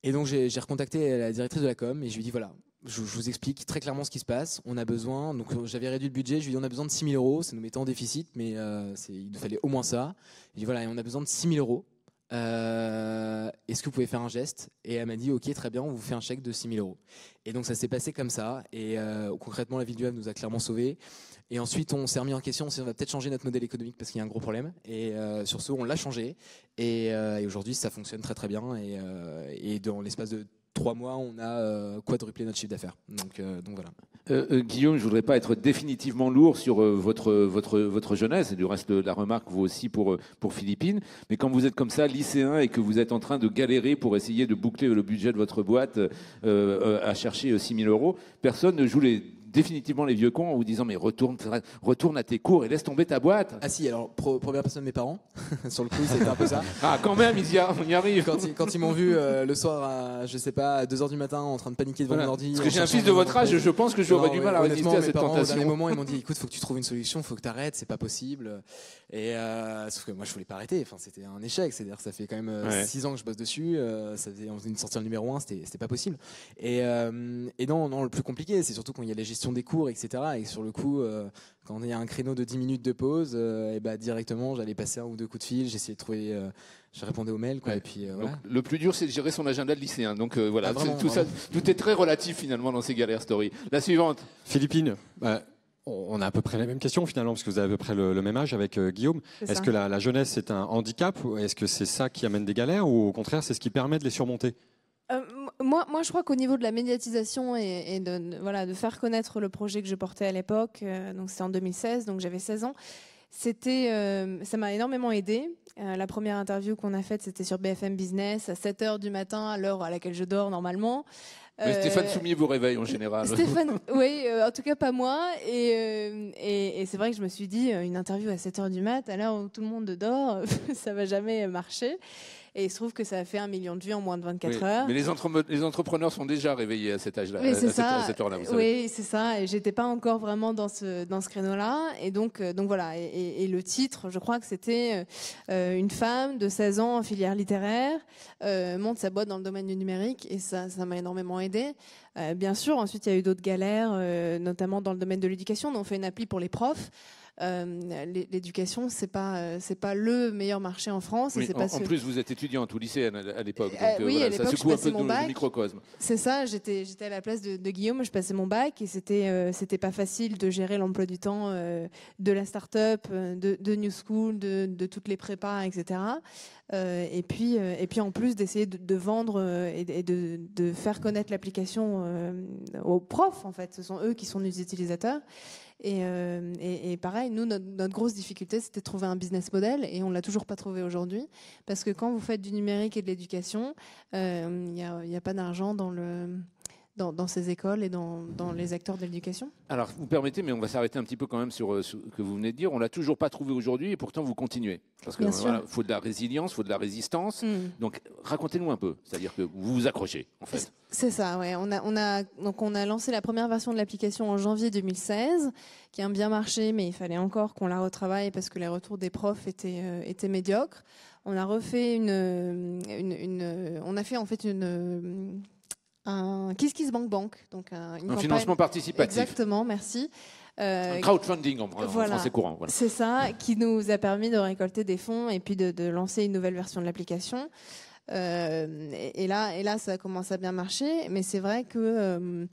S4: Et donc j'ai recontacté la directrice de la com et je lui ai dit voilà, je vous explique très clairement ce qui se passe. On a besoin, donc j'avais réduit le budget, je lui ai dit on a besoin de 6 000 €, ça nous mettait en déficit, mais il nous fallait au moins ça. Je lui ai dit voilà, on a besoin de 6 000 €. est-ce que vous pouvez faire un geste? Et elle m'a dit, ok, très bien, on vous fait un chèque de 6 000 €. Et donc ça s'est passé comme ça. Et concrètement, la ville du Havre nous a clairement sauvés. Et ensuite, on s'est remis en question, on s'est dit, on va peut-être changer notre modèle économique parce qu'il y a un gros problème. Et sur ce, on l'a changé. Et aujourd'hui, ça fonctionne très très bien. Et dans l'espace de 3 mois, on a quadruplé notre chiffre d'affaires. Donc voilà.
S1: Guillaume, je voudrais pas être définitivement lourd sur votre jeunesse, et du reste la remarque vaut aussi pour Philippine, mais quand vous êtes comme ça, lycéen, et que vous êtes en train de galérer pour essayer de boucler le budget de votre boîte à chercher 6 000 €, personne ne joue définitivement les vieux cons en vous disant mais retourne à tes cours et laisse tomber ta boîte.
S4: Ah si, alors première personne, mes parents. Sur le coup, c'était un peu ça.
S1: Ah quand même, on y arrive.
S4: Quand ils m'ont vu le soir à, je sais pas, à 2h du matin en train de paniquer devant mon ordi.
S1: Parce que j'ai un fils de votre âge, je pense que j'aurais du mal à résister à cette tentation.
S4: Au dernier moment, ils m'ont dit écoute, faut que tu trouves une solution, faut que tu arrêtes, c'est pas possible. Et sauf que moi, je voulais pas arrêter. Enfin, c'était un échec. C'est-à-dire que ça fait quand même 6 ans que je bosse dessus. Ça faisait, on faisait une sortie en numéro 1, c'était pas possible. Et non, le plus compliqué, c'est surtout quand il y a la gestion des cours, etc. Et sur le coup, quand il y a un créneau de 10 minutes de pause, et directement, j'allais passer 1 ou 2 coups de fil, j'essayais de trouver, je répondais aux mails, quoi.
S1: Ouais.
S4: Et puis
S1: donc, le plus dur, c'est de gérer son agenda de lycéen. Donc voilà,
S4: vraiment,
S1: tout est très relatif finalement dans ces galères story. La suivante.
S2: Philippine, on a à peu près la même question finalement, parce que vous avez à peu près le même âge avec Guillaume. Est-ce que la jeunesse est un handicap, ou est-ce que c'est ça qui amène des galères, ou au contraire, c'est ce qui permet de les surmonter?
S5: Moi, je crois qu'au niveau de la médiatisation et de faire connaître le projet que je portais à l'époque, donc c'était en 2016, donc j'avais 16 ans, ça m'a énormément aidé. La première interview qu'on a faite, c'était sur BFM Business à 7h du matin, à l'heure à laquelle je dors normalement.
S1: Mais Stéphane Soumier vous réveille en général.
S5: Stéphane, oui, en tout cas pas moi. Et c'est vrai que je me suis dit, une interview à 7h du mat, à l'heure où tout le monde dort, ça va jamais marcher. Et il se trouve que ça a fait 1 million de vues en moins de 24 heures.
S1: Mais les entrepreneurs sont déjà réveillés à cet âge-là,
S5: à
S1: cette heure-là. Vous savez.
S5: Oui, c'est ça. Et j'étais pas encore vraiment dans ce créneau-là. Et donc voilà. Et le titre, je crois que c'était une femme de 16 ans en filière littéraire monte sa boîte dans le domaine du numérique. Et ça m'a énormément aidé. Bien sûr, ensuite il y a eu d'autres galères, notamment dans le domaine de l'éducation. On fait une appli pour les profs. L'éducation, c'est pas le meilleur marché en France.
S1: Oui,
S5: et
S1: en plus, vous êtes étudiante ou lycéenne à l'époque.
S5: Oui, à l'époque,
S1: ça
S5: je
S1: secoue un
S5: passais
S1: peu
S5: mon bac.
S1: le microcosme.
S5: C'est ça, j'étais à la place de Guillaume, je passais mon bac et c'était pas facile de gérer l'emploi du temps de la start-up, de New School, de toutes les prépas, etc. Et puis en plus d'essayer de vendre et de faire connaître l'application aux profs, en fait. Ce sont eux qui sont nos utilisateurs. Et pareil, nous, notre grosse difficulté, c'était de trouver un business model, et on l'a toujours pas trouvé aujourd'hui, parce que quand vous faites du numérique et de l'éducation, il n'y a pas d'argent dans ces écoles et dans les acteurs de l'éducation.
S1: Alors, vous permettez, mais on va s'arrêter un petit peu quand même sur ce que vous venez de dire. On l'a toujours pas trouvé aujourd'hui, et pourtant vous continuez. Parce que faut de la résilience, faut de la résistance. Donc, racontez-nous un peu. C'est-à-dire que vous vous accrochez, en fait.
S5: C'est ça, ouais. On a lancé la première version de l'application en janvier 2016, qui a bien marché, mais il fallait encore qu'on la retravaille parce que les retours des profs étaient médiocres. On a refait on a fait en fait un KissKissBankBank, donc un
S1: financement participatif.
S5: Exactement, merci.
S1: Un crowdfunding en français courant. Voilà.
S5: C'est ça, qui nous a permis de récolter des fonds et puis de lancer une nouvelle version de l'application. Et là, ça commence à bien marcher, mais c'est vrai que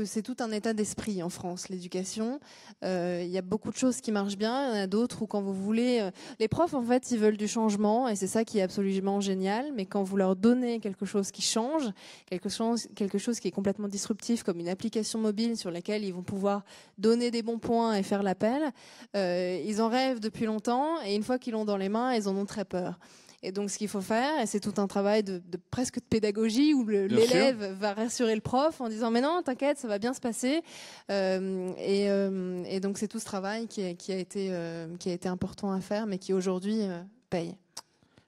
S5: c'est tout un état d'esprit en France, l'éducation. Il y a beaucoup de choses qui marchent bien, il y en a d'autres où quand vous voulez, les profs en fait, ils veulent du changement et c'est ça qui est absolument génial. Mais quand vous leur donnez quelque chose qui change, quelque chose qui est complètement disruptif, comme une application mobile sur laquelle ils vont pouvoir donner des bons points et faire l'appel, ils en rêvent depuis longtemps et une fois qu'ils l'ont dans les mains, ils en ont très peur. Et donc, ce qu'il faut faire, et c'est tout un travail de presque de pédagogie où l'élève va rassurer le prof en disant « Mais non, t'inquiète, ça va bien se passer ». Et donc, c'est tout ce travail qui a été important à faire, mais qui aujourd'hui paye.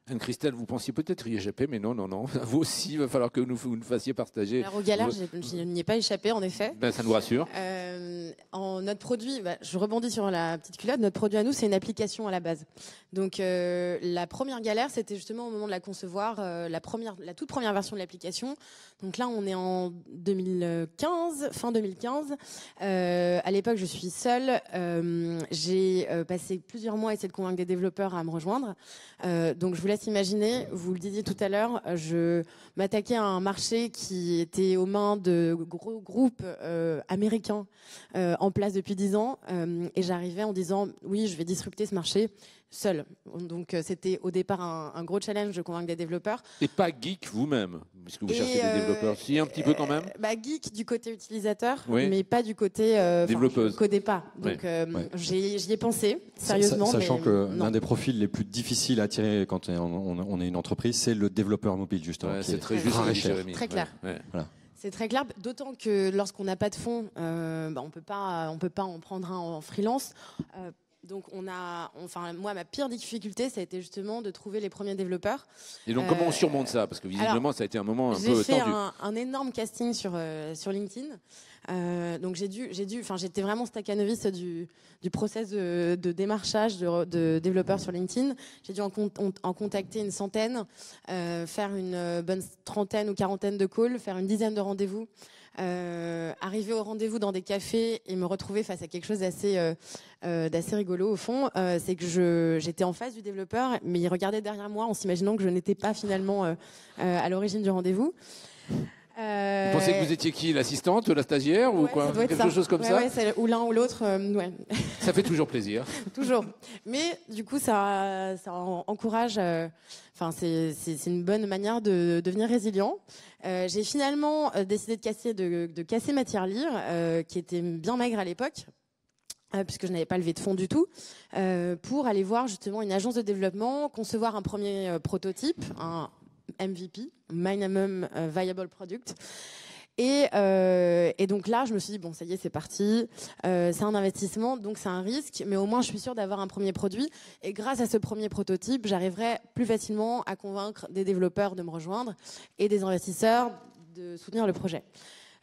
S1: Anne-Christelle, vous pensiez peut-être y échapper, mais non. Vous aussi, il va falloir que vous nous fassiez partager.
S6: Alors, aux galères, je n'y ai pas échappé, en effet.
S1: Ça nous rassure.
S6: Notre produit, je rebondis sur la petite culotte, notre produit à nous, c'est une application à la base. Donc, la première galère, c'était justement au moment de la concevoir, la toute première version de l'application. Donc là, on est en 2015, fin 2015. À l'époque, je suis seule. J'ai passé plusieurs mois à essayer de convaincre des développeurs à me rejoindre. Donc, je vous laisse laisse imaginer, vous le disiez tout à l'heure, je m'attaquais à un marché qui était aux mains de gros groupes américains en place depuis 10 ans, et j'arrivais en disant oui, je vais disrupter ce marché seul. Donc c'était au départ un gros challenge de convaincre des développeurs.
S1: Et pas geek vous-même, puisque vous cherchez des développeurs. Si, un petit peu quand même.
S6: Geek du côté utilisateur,
S1: oui.
S6: mais pas du côté
S1: développeuse.
S6: Je codais pas. Donc j'y ai pensé sérieusement.
S2: Sachant que l'un des profils les plus difficiles à attirer quand on est une entreprise, c'est le développeur mobile justement.
S1: Ouais,
S2: qui
S1: c'est
S2: est
S1: très juste,
S2: cher.
S6: Très clair.
S1: Ouais.
S2: Voilà.
S6: C'est très clair, d'autant que lorsqu'on n'a pas de fonds, on peut pas en prendre un en freelance. Donc moi, ma pire difficulté, ça a été justement de trouver les premiers développeurs.
S1: Et donc, comment on surmonte ça? Parce que visiblement, ça a été un moment un peu tendu.
S6: J'ai fait un énorme casting sur LinkedIn. Donc j'étais vraiment staccanovis du process de démarchage de développeurs sur LinkedIn. J'ai dû en contacter une centaine, faire une bonne 30aine ou 40aine de calls, faire une 10aine de rendez-vous. Arriver au rendez-vous dans des cafés et me retrouver face à quelque chose d'assez rigolo au fond, c'est que j'étais en face du développeur, mais il regardait derrière moi en s'imaginant que je n'étais pas finalement à l'origine du rendez-vous.
S1: Vous pensez que vous étiez qui, l'assistante, la stagiaire ou quoi? Quelque chose comme ça?
S6: Ou l'un ou l'autre, ouais.
S1: Ça fait toujours plaisir.
S6: Toujours. Mais du coup, ça encourage. C'est une bonne manière de devenir résilient. J'ai finalement décidé de casser ma tirelire, qui était bien maigre à l'époque, puisque je n'avais pas levé de fonds du tout, pour aller voir justement une agence de développement, concevoir un premier prototype, un MVP, Minimum Viable Product. Et donc là, je me suis dit, bon, ça y est, c'est parti. C'est un investissement, donc c'est un risque, mais au moins, je suis sûre d'avoir un premier produit. Et grâce à ce premier prototype, j'arriverai plus facilement à convaincre des développeurs de me rejoindre et des investisseurs de soutenir le projet.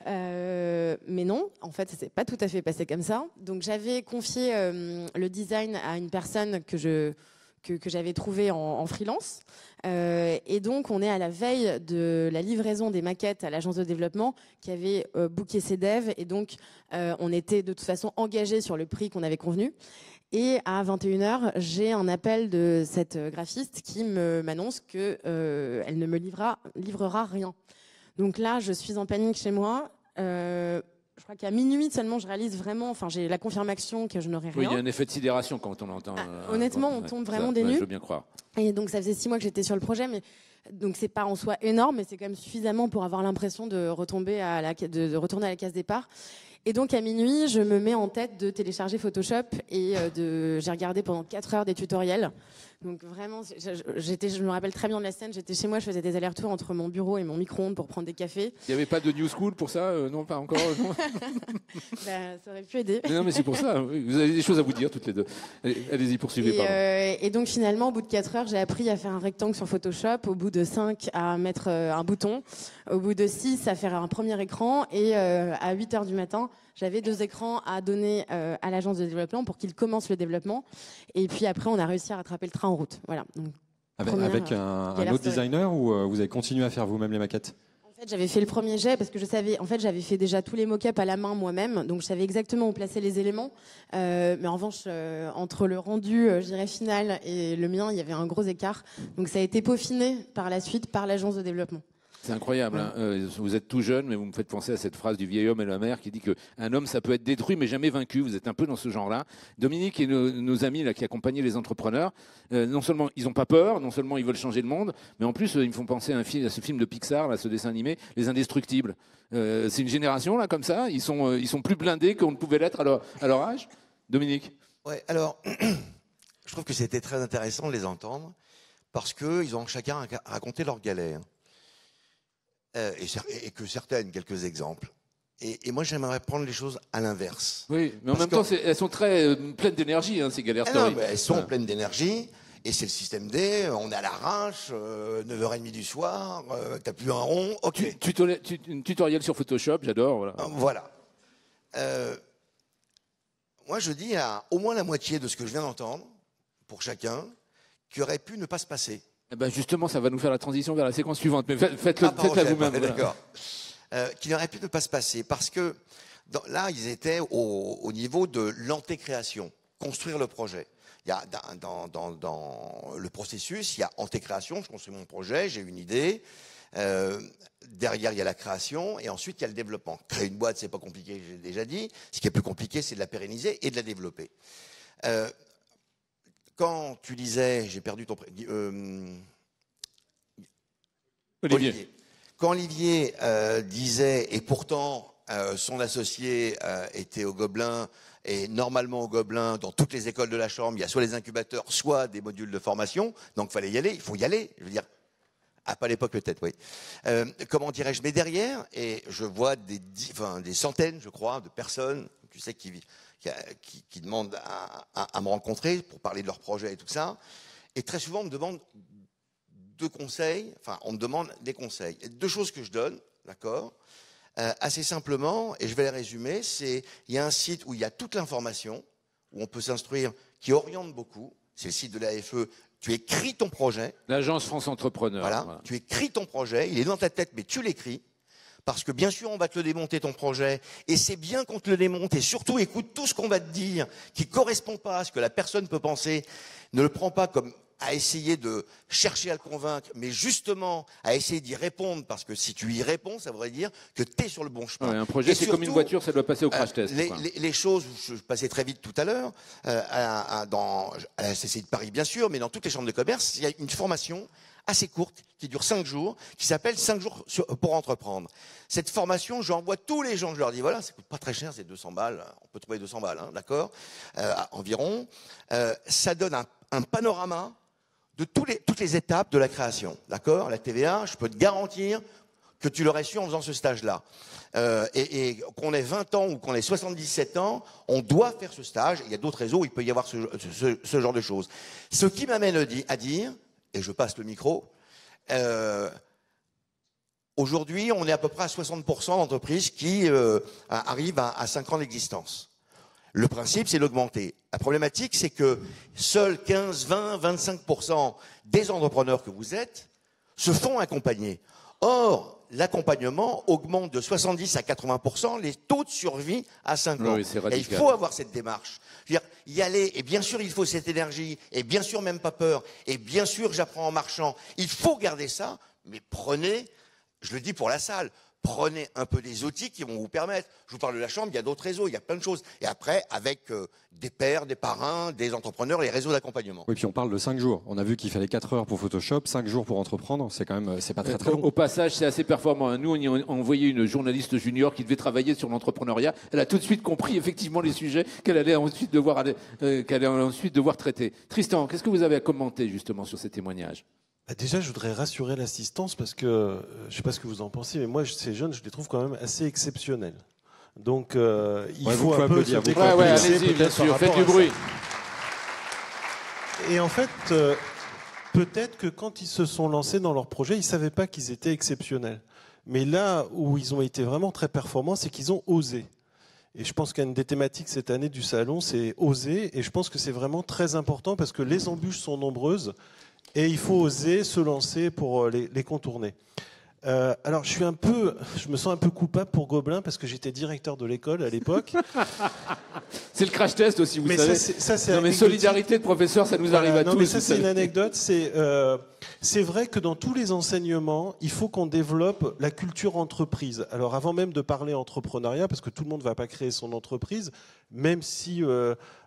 S6: Mais non, en fait, ça s'est pas tout à fait passé comme ça. Donc j'avais confié le design à une personne que j'avais trouvée en freelance. Et donc, on est à la veille de la livraison des maquettes à l'agence de développement qui avait booké ses devs. Et donc, on était de toute façon engagés sur le prix qu'on avait convenu. Et à 21h, j'ai un appel de cette graphiste qui m'annonce qu'elle ne me livrera rien. Donc là, je suis en panique chez moi. Je crois qu'à minuit seulement, je réalise vraiment, j'ai la confirmation que je n'aurai rien.
S1: Oui, il y a un effet de sidération quand on entend.
S6: Honnêtement, on tombe vraiment des nues.
S1: Je veux bien croire.
S6: Et donc, ça faisait 6 mois que j'étais sur le projet, mais donc c'est pas en soi énorme, mais c'est quand même suffisamment pour avoir l'impression de retourner à la case départ. Et donc à minuit, je me mets en tête de télécharger Photoshop et j'ai regardé pendant 4 heures des tutoriels. Donc vraiment, je me rappelle très bien de la scène. J'étais chez moi, je faisais des allers-retours entre mon bureau et mon micro-ondes pour prendre des cafés.
S1: Il n'y avait pas de New School pour ça? Non, pas encore. Non.
S6: Ça aurait pu aider.
S1: Non, mais c'est pour ça. Vous avez des choses à vous dire toutes les deux. Allez-y, poursuivez.
S6: Et donc finalement, au bout de 4 heures, j'ai appris à faire un rectangle sur Photoshop. Au bout de 5, à mettre un bouton. Au bout de 6, à faire un premier écran. Et à 8 heures du matin, j'avais 2 écrans à donner à l'agence de développement pour qu'ils commencent le développement. Et puis après, on a réussi à rattraper le train en route. Voilà. Donc,
S2: avec un autre designer ou vous avez continué à faire vous-même les maquettes?
S6: En fait, j'avais fait le premier jet parce que je savais. En fait, j'avais fait déjà tous les mock-ups à la main moi-même, donc je savais exactement où placer les éléments. Mais en revanche, entre le rendu, je dirais final, et le mien, il y avait un gros écart. Donc ça a été peaufiné par la suite par l'agence de développement.
S1: C'est incroyable. Hein. Vous êtes tout jeune, mais vous me faites penser à cette phrase du vieil homme et la mère qui dit qu'un homme, ça peut être détruit, mais jamais vaincu. Vous êtes un peu dans ce genre-là. Dominique et nos amis là, qui accompagnaient les entrepreneurs, non seulement ils n'ont pas peur, non seulement ils veulent changer le monde, mais en plus, ils me font penser à ce film de Pixar, là, ce dessin animé, Les Indestructibles. C'est une génération, là, comme ça. Ils sont plus blindés qu'on ne pouvait l'être à leur âge. Dominique?
S10: Ouais, alors, je trouve que c'était très intéressant de les entendre parce qu'ils ont chacun raconté leur galère. Et que quelques exemples. Et moi, j'aimerais prendre les choses à l'inverse.
S1: Oui, mais en même temps, elles sont très pleines d'énergie, hein, ces galères story.
S10: Elles sont pleines d'énergie, et c'est le système D, on est à l'arrache, 9h30 du soir, t'as plus un rond, ok.
S1: Tutoriel sur Photoshop, j'adore.
S10: Voilà. Moi, je dis à au moins la moitié de ce que je viens d'entendre, pour chacun, qui aurait pu ne pas se passer.
S1: Eh ben justement, ça va nous faire la transition vers la séquence suivante. Mais faites-la vous-même.
S10: D'accord. Qu'il n'aurait pu ne pas se passer. Parce que là, ils étaient au niveau de l'antécréation, construire le projet. Il y a dans le processus, il y a antécréation, je construis mon projet, j'ai une idée. Derrière, il y a la création et ensuite, il y a le développement. Créer une boîte, c'est pas compliqué, j'ai déjà dit. Ce qui est plus compliqué, c'est de la pérenniser et de la développer. Quand tu disais, j'ai perdu ton Olivier. Quand Olivier disait, et pourtant son associé était au Gobelin, et normalement au Gobelin, dans toutes les écoles de la Chambre, il y a soit les incubateurs, soit des modules de formation, donc il fallait y aller, il faut y aller, je veux dire. Ah, pas à l'époque peut-être, oui. Comment dirais-je? Mais derrière, et je vois des centaines, je crois, de personnes, tu sais, qui demandent à me rencontrer pour parler de leur projet et tout ça. Et très souvent, on me demande deux conseils, enfin, on me demande des conseils. Et deux choses que je donne, d'accord, assez simplement, et je vais les résumer, il y a un site où il y a toute l'information, où on peut s'instruire, qui oriente beaucoup, c'est le site de l'AFE. Tu écris ton projet.
S1: L'agence France Entrepreneur.
S10: Voilà. Tu écris ton projet. Il est dans ta tête, mais tu l'écris. Parce que bien sûr, on va te le démonter, ton projet. Et c'est bien qu'on te le démonte. Et surtout, écoute tout ce qu'on va te dire qui ne correspond pas à ce que la personne peut penser. Ne le prends pas comme à essayer de chercher à le convaincre, mais justement à essayer d'y répondre. Parce que si tu y réponds, ça voudrait dire que tu es sur le bon chemin.
S1: Ouais, un projet, c'est comme une voiture, ça doit passer au crash test.
S10: Les choses, je passais très vite tout à l'heure, à la CCI de Paris, bien sûr, mais dans toutes les chambres de commerce, il y a une formation assez courte qui dure 5 jours, qui s'appelle 5 jours pour entreprendre. Cette formation, j'envoie tous les gens, je leur dis, voilà, ça coûte pas très cher, c'est 200 balles, on peut trouver 200 balles, hein, d'accord, environ. Ça donne un panorama de toutes les étapes de la création, d'accord. La TVA, je peux te garantir que tu l'aurais su en faisant ce stage-là. Et qu'on ait 20 ans ou qu'on ait 77 ans, on doit faire ce stage. Il y a d'autres réseaux où il peut y avoir ce genre de choses. Ce qui m'amène à dire, et je passe le micro, aujourd'hui, on est à peu près à 60% d'entreprises qui arrivent à 5 ans d'existence. Le principe, c'est d'augmenter. La problématique, c'est que seuls 15, 20, 25% des entrepreneurs que vous êtes se font accompagner. Or, l'accompagnement augmente de 70 à 80% les taux de survie à 5 ans.
S1: Oui, c'est radical.
S10: Et il faut avoir cette démarche. Je veux dire, y aller, et bien sûr, il faut cette énergie, et bien sûr, même pas peur, et bien sûr, j'apprends en marchant. Il faut garder ça, mais prenez, je le dis pour la salle, prenez un peu des outils qui vont vous permettre. Je vous parle de la Chambre, il y a d'autres réseaux, il y a plein de choses. Et après, avec des pairs, des parrains, des entrepreneurs, les réseaux d'accompagnement.
S2: Oui, puis on parle de 5 jours. On a vu qu'il fallait 4 heures pour Photoshop, 5 jours pour entreprendre. C'est quand même, c'est pas très long.
S1: Au passage, c'est assez performant. Nous, on a envoyé une journaliste junior qui devait travailler sur l'entrepreneuriat. Elle a tout de suite compris effectivement les sujets qu'elle allait ensuite devoir traiter. Tristan, qu'est-ce que vous avez à commenter justement sur ces témoignages?
S9: Déjà, je voudrais rassurer l'assistance parce que, je ne sais pas ce que vous en pensez, mais moi, ces jeunes, je les trouve quand même assez exceptionnels. Donc, il faut un peu se décomplexer.
S1: Allez-y, bien sûr, faites du bruit.
S9: Et en fait, peut-être que quand ils se sont lancés dans leur projet, ils ne savaient pas qu'ils étaient exceptionnels. Mais là où ils ont été vraiment très performants, c'est qu'ils ont osé. Et je pense qu'une des thématiques cette année du salon, c'est oser. Et je pense que c'est vraiment très important parce que les embûches sont nombreuses. Et il faut oser se lancer pour les contourner. Alors, je me sens un peu coupable pour Gobelin parce que j'étais directeur de l'école à l'époque.
S1: C'est le crash test aussi, vous savez.
S9: Ça,
S1: mais solidarité de professeurs, ça nous arrive à tous.
S9: Mais ça, c'est une anecdote. C'est vrai que dans tous les enseignements, il faut qu'on développe la culture entreprise. Alors, avant même de parler entrepreneuriat, parce que tout le monde ne va pas créer son entreprise, même si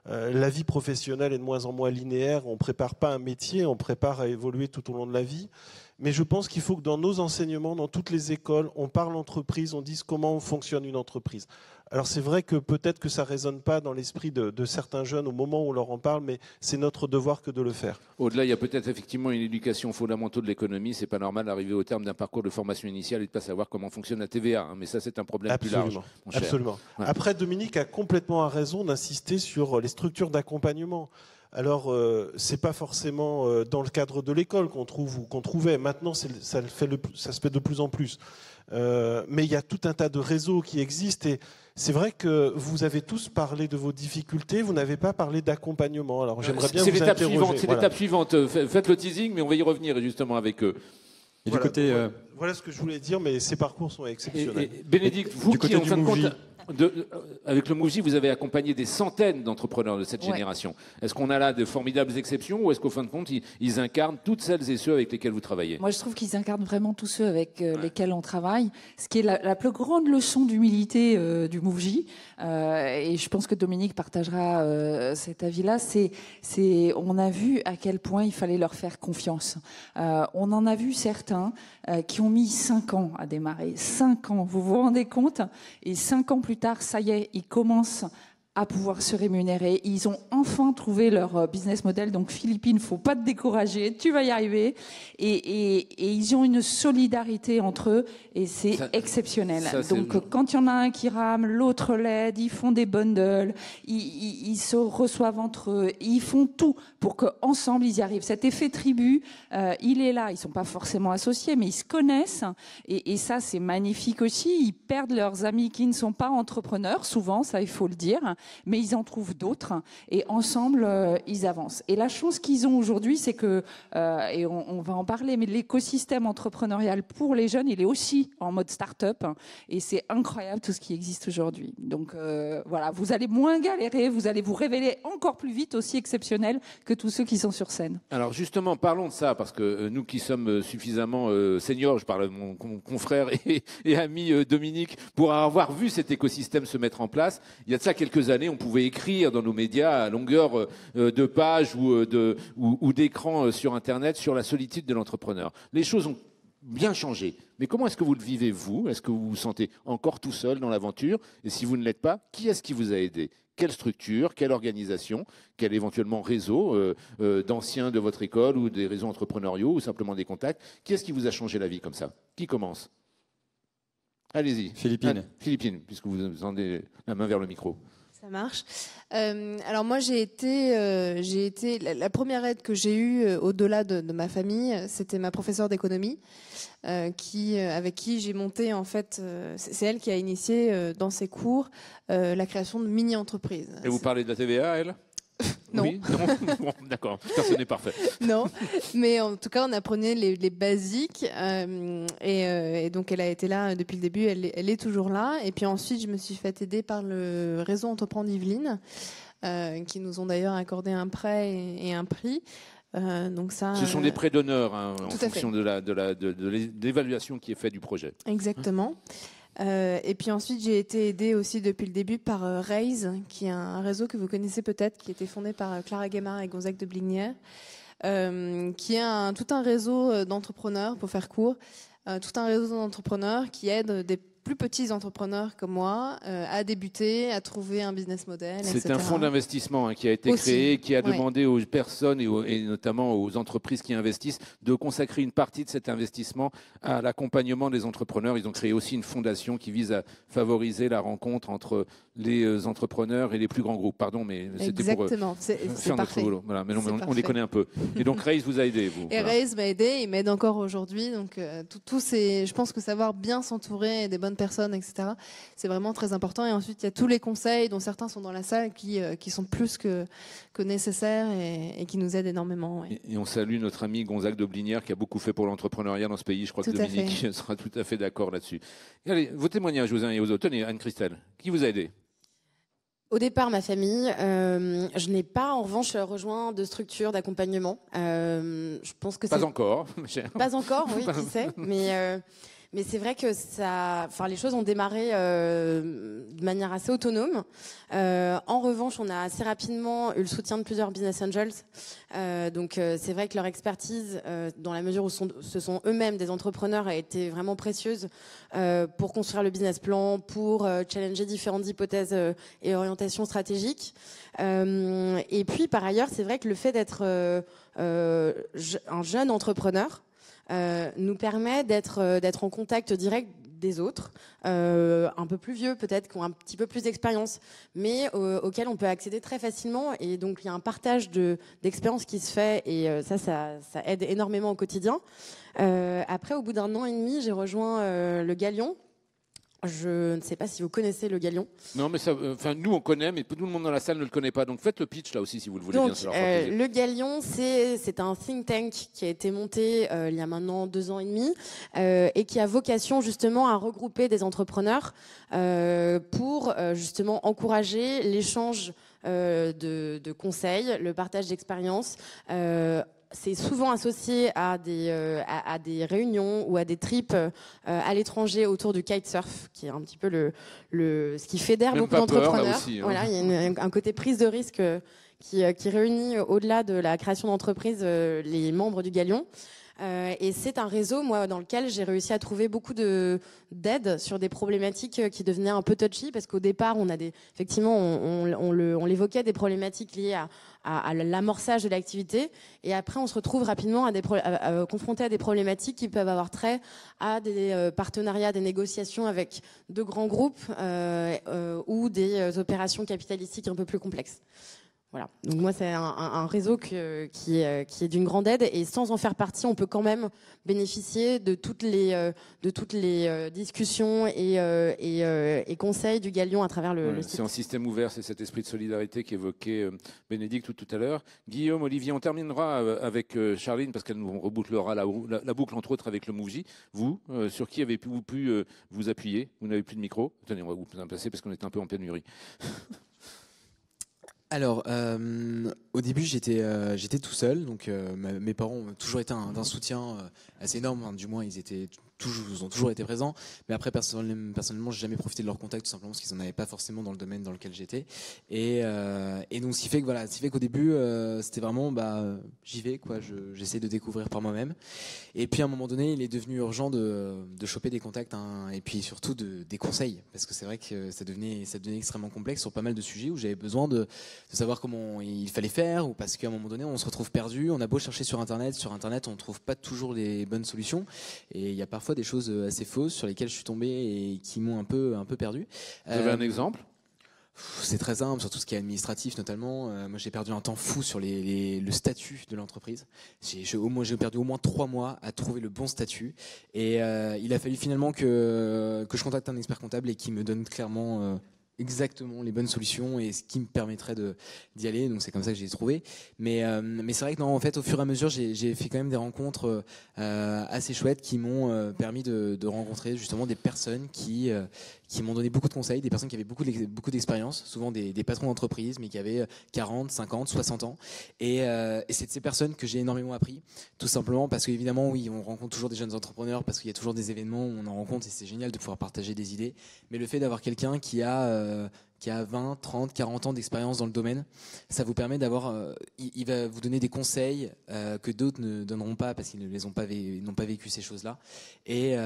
S9: la vie professionnelle est de moins en moins linéaire, on ne prépare pas un métier, on prépare à évoluer tout au long de la vie. Mais je pense qu'il faut que dans nos enseignements, dans toutes les écoles, on parle entreprise, on dise comment fonctionne une entreprise. Alors c'est vrai que peut-être que ça ne résonne pas dans l'esprit de certains jeunes au moment où on leur en parle, mais c'est notre devoir que de le faire.
S1: Au-delà, il y a peut-être effectivement une éducation fondamentale de l'économie. C'est pas normal d'arriver au terme d'un parcours de formation initiale et de ne pas savoir comment fonctionne la TVA. Hein. Mais ça, c'est un problème plus large. Mon cher.
S9: Absolument.
S1: Ouais.
S9: Après, Dominique a complètement raison d'insister sur les structures d'accompagnement. Alors, c'est pas forcément dans le cadre de l'école qu'on trouve ou qu'on trouvait. Maintenant, ça se fait de plus en plus. Mais il y a tout un tas de réseaux qui existent et c'est vrai que vous avez tous parlé de vos difficultés, vous n'avez pas parlé d'accompagnement. Alors j'aimerais bien vous interroger.
S1: C'est l'étape suivante. Faites le teasing, mais on va y revenir justement avec eux.
S9: Et voilà, du côté, voilà ce que je voulais dire, mais ces parcours sont exceptionnels.
S1: Et Bénédicte, vous qui en fin de compte Avec le MoveJ, vous avez accompagné des centaines d'entrepreneurs de cette génération. Est-ce qu'on a là de formidables exceptions ou est-ce qu'au fin de compte, ils incarnent toutes celles et ceux avec lesquels vous travaillez?
S8: Moi, je trouve qu'ils incarnent vraiment tous ceux avec lesquels on travaille. Ce qui est la plus grande leçon d'humilité du MoveJ, et je pense que Dominique partagera cet avis-là, c'est on a vu à quel point il fallait leur faire confiance. On en a vu certains qui ont mis 5 ans à démarrer. 5 ans, vous vous rendez compte? Et 5 ans plus tard, ça y est, ils commencent à pouvoir se rémunérer. Ils ont enfin trouvé leur business model. Donc, Philippine, faut pas te décourager, tu vas y arriver. Et ils ont une solidarité entre eux et c'est exceptionnel. Donc, quand il y en a un qui rame, l'autre l'aide, ils font des bundles, ils se reçoivent entre eux, ils font tout pour qu'ensemble, ils y arrivent. Cet effet tribu, il est là. Ils sont pas forcément associés, mais ils se connaissent. Et ça, c'est magnifique aussi. Ils perdent leurs amis qui ne sont pas entrepreneurs, souvent, ça, il faut le dire. Mais ils en trouvent d'autres et ensemble, ils avancent. Et la chance qu'ils ont aujourd'hui, c'est que, et on va en parler, mais l'écosystème entrepreneurial pour les jeunes, il est aussi en mode start-up et c'est incroyable tout ce qui existe aujourd'hui. Donc voilà, vous allez moins galérer, vous allez vous révéler encore plus vite, aussi exceptionnel que tous ceux qui sont sur scène.
S1: Alors justement, parlons de ça, parce que nous qui sommes suffisamment seniors, je parle de mon confrère et ami Dominique, pour avoir vu cet écosystème se mettre en place, il y a de ça quelques années, on pouvait écrire dans nos médias à longueur de page ou d'écran sur Internet sur la solitude de l'entrepreneur. Les choses ont bien changé. Mais comment est-ce que vous le vivez, vous? Est-ce que vous vous sentez encore tout seul dans l'aventure? Et si vous ne l'êtes pas, qui est-ce qui vous a aidé? Quelle structure, quelle organisation, quel éventuellement réseau d'anciens de votre école ou des réseaux entrepreneuriaux ou simplement des contacts? Qui est-ce qui vous a changé la vie comme ça? Qui commence? Allez-y.
S2: Philippine.
S1: Philippine, puisque vous tendez la main vers le micro.
S5: Ça marche. Alors moi, j'ai été la première aide que j'ai eue au-delà de ma famille, c'était ma professeure d'économie, avec qui j'ai monté en fait. C'est elle qui a initié dans ses cours la création de mini-entreprises.
S1: Et vous parlez de la TVA, elle?
S5: Non.
S1: Oui, non. Bon, d'accord, personne n'est parfait.
S5: Non, mais en tout cas, on apprenait les basiques. Et donc, elle a été là depuis le début, elle est toujours là. Et puis ensuite, je me suis fait aider par le réseau Entreprendre Yvelines, qui nous ont d'ailleurs accordé un prêt et un prix. Donc ça,
S1: ce sont des prêts d'honneur en
S5: tout à
S1: fonction de l'évaluation qui est faite du projet.
S5: Exactement. Et puis ensuite, j'ai été aidée aussi depuis le début par Raise, qui est un réseau que vous connaissez peut-être, qui a été fondé par Clara Guémard et Gonzague de Blinière, qui est tout un réseau d'entrepreneurs, pour faire court, tout un réseau d'entrepreneurs qui aide des plus petits entrepreneurs comme moi à débuter, à trouver un business model, etc.
S1: C'est un fonds d'investissement qui a été créé, qui a demandé aux personnes et notamment aux entreprises qui investissent de consacrer une partie de cet investissement à l'accompagnement des entrepreneurs. Ils ont créé aussi une fondation qui vise à favoriser la rencontre entre les entrepreneurs et les plus grands groupes. Pardon, mais c'était pour faire notre boulot. Voilà, mais on les connaît un peu. Et donc Raise vous a aidé, vous.
S5: Et Raise m'a aidé, il m'aide encore aujourd'hui. Donc je pense que savoir bien s'entourer des bonnes personnes, etc., c'est vraiment très important. Et ensuite, il y a tous les conseils, dont certains sont dans la salle, qui sont plus que nécessaires et qui nous aident énormément. Oui.
S1: Et on salue notre ami Gonzague de Blinière qui a beaucoup fait pour l'entrepreneuriat dans ce pays. Je crois que Dominique sera tout à fait d'accord là-dessus. Allez, vos témoignages aux uns et aux autres. Tenez, Anne-Christelle, qui vous a aidé?
S6: Au départ, ma famille. Je n'ai pas, en revanche, rejoint de structure d'accompagnement. Je pense que
S1: pas encore.
S6: Pas encore, oui, qui sait. Mais c'est vrai que les choses ont démarré de manière assez autonome. En revanche, on a assez rapidement eu le soutien de plusieurs business angels. Donc c'est vrai que leur expertise, dans la mesure où ce sont eux-mêmes des entrepreneurs, a été vraiment précieuse pour construire le business plan, pour challenger différentes hypothèses et orientations stratégiques. Et puis par ailleurs, c'est vrai que le fait d'être un jeune entrepreneur nous permet d'être en contact direct des autres, un peu plus vieux peut-être, qui ont un petit peu plus d'expérience, mais auxquels on peut accéder très facilement. Et donc il y a un partage d'expérience qui se fait, et ça aide énormément au quotidien. Après, au bout d'1 an et demi, j'ai rejoint le Galion, Je ne sais pas si vous connaissez le Galion.
S1: Non, mais nous on connaît, mais tout le monde dans la salle ne le connaît pas. Donc faites le pitch là aussi si vous le voulez
S6: Donc,
S1: bien. Ça leur fera plaisir.
S6: le Galion, c'est un think tank qui a été monté il y a maintenant 2 ans et demi et qui a vocation justement à regrouper des entrepreneurs pour justement encourager l'échange de conseils, le partage d'expériences. C'est souvent associé à des réunions ou à des trips à l'étranger autour du kitesurf, qui est un petit peu ce qui fédère
S1: Même
S6: beaucoup
S1: pas peur, là
S6: d'entrepreneurs.
S1: aussi, hein.
S6: Voilà, il y a un côté prise de risque qui réunit, au-delà de la création d'entreprises, les membres du Galion. Et c'est un réseau, moi, dans lequel j'ai réussi à trouver beaucoup d'aide sur des problématiques qui devenaient un peu touchy, parce qu'au départ, effectivement, on l'évoquait, des problématiques liées à l'amorçage de l'activité, et après, on se retrouve rapidement confronté à des problématiques qui peuvent avoir trait à des partenariats, des négociations avec de grands groupes ou des opérations capitalistiques un peu plus complexes. Voilà. Donc moi, c'est un réseau qui est d'une grande aide, et sans en faire partie, on peut quand même bénéficier de toutes les discussions et conseils du Galion à travers le site.
S1: C'est un système ouvert, c'est cet esprit de solidarité qu'évoquait Bénédicte tout à l'heure. Guillaume, Olivier, on terminera avec Charline parce qu'elle nous rebouclera la boucle, entre autres avec le Mouji. Vous, sur qui avez-vous pu vous appuyer? Vous n'avez plus de micro. Attendez, on va vous passer parce qu'on est un peu en pénurie.
S4: Alors, au début, j'étais tout seul, donc mes parents ont toujours été d'un soutien assez énorme. Hein, du moins, ils ont toujours été présents. Mais après, personnellement, j'ai jamais profité de leur contact, tout simplement parce qu'ils en avaient pas forcément dans le domaine dans lequel j'étais. Et donc, ce qui fait qu'au début, c'était vraiment, j'y vais, quoi. J'essaie de découvrir par moi-même. Et puis, à un moment donné, il est devenu urgent de choper des contacts, hein, et puis surtout des conseils, parce que c'est vrai que ça devenait extrêmement complexe sur pas mal de sujets où j'avais besoin de savoir comment il fallait faire, ou parce qu'à un moment donné, on se retrouve perdu. On a beau chercher sur Internet, on ne trouve pas toujours les bonnes solutions. Et il y a parfois des choses assez fausses sur lesquelles je suis tombé et qui m'ont un peu perdu.
S1: Vous avez un exemple?
S4: C'est très simple, sur tout ce qui est administratif notamment. Moi, j'ai perdu un temps fou sur le statut de l'entreprise. J'ai perdu au moins 3 mois à trouver le bon statut. Et il a fallu finalement que je contacte un expert comptable et qui me donne clairement exactement les bonnes solutions et ce qui me permettrait d'y aller. Donc c'est comme ça que j'ai trouvé. Mais c'est vrai que non, en fait, au fur et à mesure, j'ai fait quand même des rencontres assez chouettes qui m'ont permis de rencontrer justement des personnes qui m'ont donné beaucoup de conseils, des personnes qui avaient beaucoup d'expérience, souvent des patrons d'entreprise, mais qui avaient 40, 50, 60 ans. Et c'est de ces personnes que j'ai énormément appris, tout simplement parce qu'évidemment, oui, on rencontre toujours des jeunes entrepreneurs, parce qu'il y a toujours des événements où on en rencontre, et c'est génial de pouvoir partager des idées. Mais le fait d'avoir quelqu'un qui a 20, 30, 40 ans d'expérience dans le domaine, ça vous permet d'avoir, il va vous donner des conseils que d'autres ne donneront pas parce qu'ils n'ont pas vécu ces choses-là, et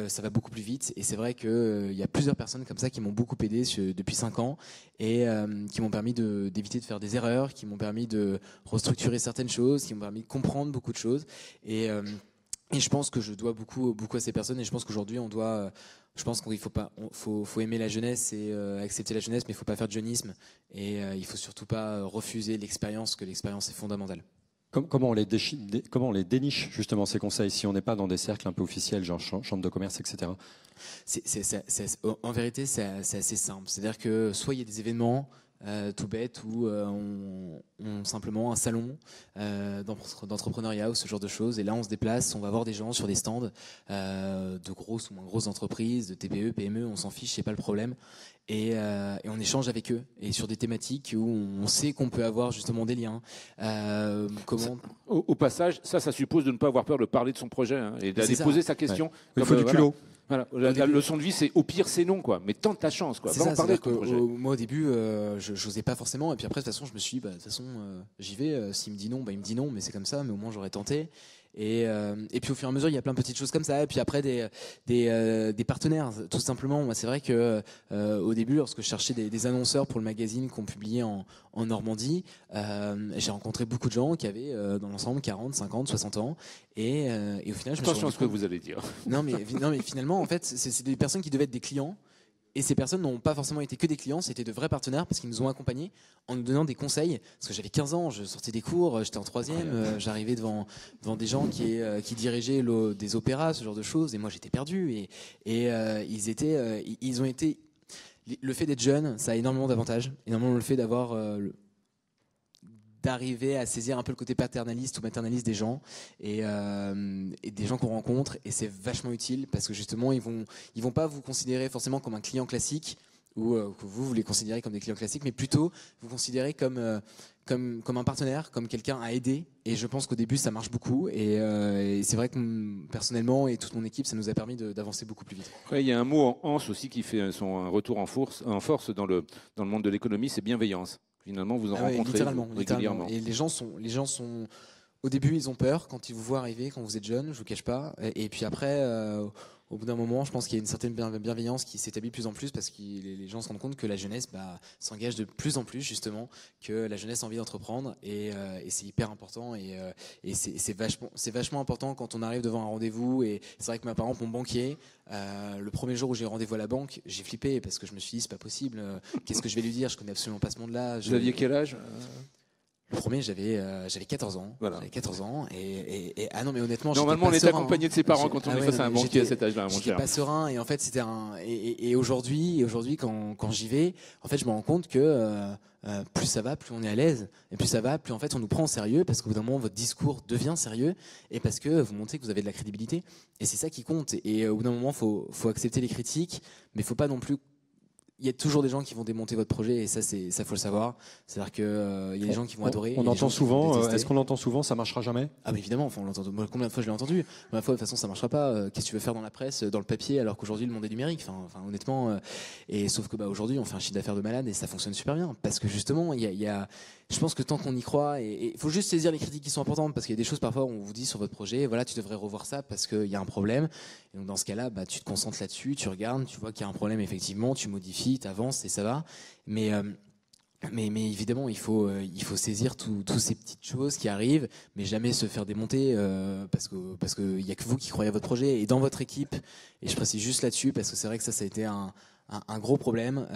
S4: ça va beaucoup plus vite. Et c'est vrai que il y a plusieurs personnes comme ça qui m'ont beaucoup aidé depuis 5 ans et qui m'ont permis d'éviter de faire des erreurs, qui m'ont permis de restructurer certaines choses, qui m'ont permis de comprendre beaucoup de choses. Et je pense que je dois beaucoup à ces personnes, et je pense qu'aujourd'hui je pense qu'il faut aimer la jeunesse et accepter la jeunesse, mais il ne faut pas faire de jeunisme, et il ne faut surtout pas refuser l'expérience, que l'expérience est fondamentale.
S2: Comment on les déniche justement ces conseils si on n'est pas dans des cercles un peu officiels, genre chambre de commerce, etc.
S4: En vérité, c'est assez simple. C'est-à-dire que soit il y a des événements tout bête où on simplement un salon d'entrepreneuriat ou ce genre de choses, et là on se déplace, on va voir des gens sur des stands de grosses ou moins grosses entreprises, de TPE, PME, on s'en fiche, c'est pas le problème, et on échange avec eux et sur des thématiques où on sait qu'on peut avoir justement des liens.
S1: Au passage, ça suppose de ne pas avoir peur de parler de son projet, hein, et d'aller poser sa question.
S2: Ouais. Il faut du culot.
S1: Voilà. La leçon de vie, c'est au pire, c'est non, quoi. Mais tente ta chance, quoi.
S4: Va en parler de ton projet. Moi, au début, je n'osais pas forcément. Et puis après, de toute façon, je me suis dit, de toute façon, j'y vais. S'il me dit non, il me dit non, mais c'est comme ça. Mais au moins, j'aurais tenté. Et puis au fur et à mesure, il y a plein de petites choses comme ça. Et puis après, des partenaires, tout simplement. Moi, c'est vrai que au début, lorsque je cherchais des annonceurs pour le magazine qu'on publiait en Normandie, j'ai rencontré beaucoup de gens qui avaient dans l'ensemble 40, 50, 60 ans. Et au final, je me suis rendu compte...
S1: Attention à ce que vous allez dire.
S4: Non, mais finalement, en fait, c'est des personnes qui devaient être des clients. Et ces personnes n'ont pas forcément été que des clients, c'était de vrais partenaires parce qu'ils nous ont accompagnés en nous donnant des conseils. Parce que j'avais 15 ans, je sortais des cours, j'étais en 3e, j'arrivais devant des gens qui dirigeaient des opéras, ce genre de choses, et moi j'étais perdu. Et ils ont été... Le fait d'être jeune, ça a énormément d'avantages. Énormément le fait d'arriver à saisir un peu le côté paternaliste ou maternaliste des gens et des gens qu'on rencontre, et c'est vachement utile parce que justement ils vont pas vous considérer forcément comme un client classique ou que vous les considérez comme des clients classiques, mais plutôt vous considérez comme un partenaire, comme quelqu'un à aider. Et je pense qu'au début ça marche beaucoup, et c'est vrai que personnellement et toute mon équipe, ça nous a permis d'avancer beaucoup plus vite.
S1: Après, il y a un mot en Anse aussi qui fait son retour en force dans le monde de l'économie, c'est bienveillance. Finalement, vous en rencontrez régulièrement.
S4: Et les gens sont au début, ils ont peur quand ils vous voient arriver, quand vous êtes jeune, je vous cache pas. Et puis après, au bout d'un moment, je pense qu'il y a une certaine bienveillance qui s'établit de plus en plus parce que les gens se rendent compte que la jeunesse s'engage de plus en plus, justement, que la jeunesse a envie d'entreprendre, et c'est hyper important, et c'est vachement important quand on arrive devant un rendez-vous. Et c'est vrai que par exemple, mon banquier, le premier jour où j'ai rendez-vous à la banque, j'ai flippé parce que je me suis dit c'est pas possible, qu'est-ce que je vais lui dire, je connais absolument pas ce monde-là.
S1: Vous aviez quel âge?
S4: Le premier, j'avais 14 ans.
S1: Voilà.
S4: J'avais 14 ans. Et ah non, mais honnêtement,
S1: normalement, on est accompagné de ses parents quand on est face à un banquier à cet âge-là.
S4: J'étais pas serein. Et en fait, c'était et aujourd'hui, quand j'y vais, en fait, je me rends compte que plus ça va, plus on est à l'aise. Et plus ça va, plus en fait, on nous prend au sérieux parce qu'au bout d'un moment, votre discours devient sérieux et parce que vous montrez que vous avez de la crédibilité. Et c'est ça qui compte. Et au bout d'un moment, faut accepter les critiques, mais faut pas non plus. Il y a toujours des gens qui vont démonter votre projet, et ça faut le savoir. C'est-à-dire que il y a des gens qui vont adorer.
S2: On entend souvent. Est-ce qu'on entend souvent ça marchera jamais?
S4: Ah mais évidemment. Enfin, on l'entend. Moi, combien de fois je l'ai entendu? Combien de fois de toute façon ça marchera pas. Qu'est-ce que tu veux faire dans la presse, dans le papier, alors qu'aujourd'hui le monde est numérique. Enfin honnêtement. Et sauf que aujourd'hui on fait un chiffre d'affaires de malade et ça fonctionne super bien parce que justement il y a je pense que tant qu'on y croit, et il faut juste saisir les critiques qui sont importantes parce qu'il y a des choses parfois où on vous dit sur votre projet, voilà, tu devrais revoir ça parce qu'il y a un problème. Et donc dans ce cas-là, tu te concentres là-dessus, tu regardes, tu vois qu'il y a un problème effectivement, tu modifies, tu avances et ça va. Mais évidemment, il faut saisir toutes ces petites choses qui arrivent, mais jamais se faire démonter parce que il y a que vous qui croyez à votre projet et dans votre équipe. Et je précise juste là-dessus parce que c'est vrai que ça a été un gros problème.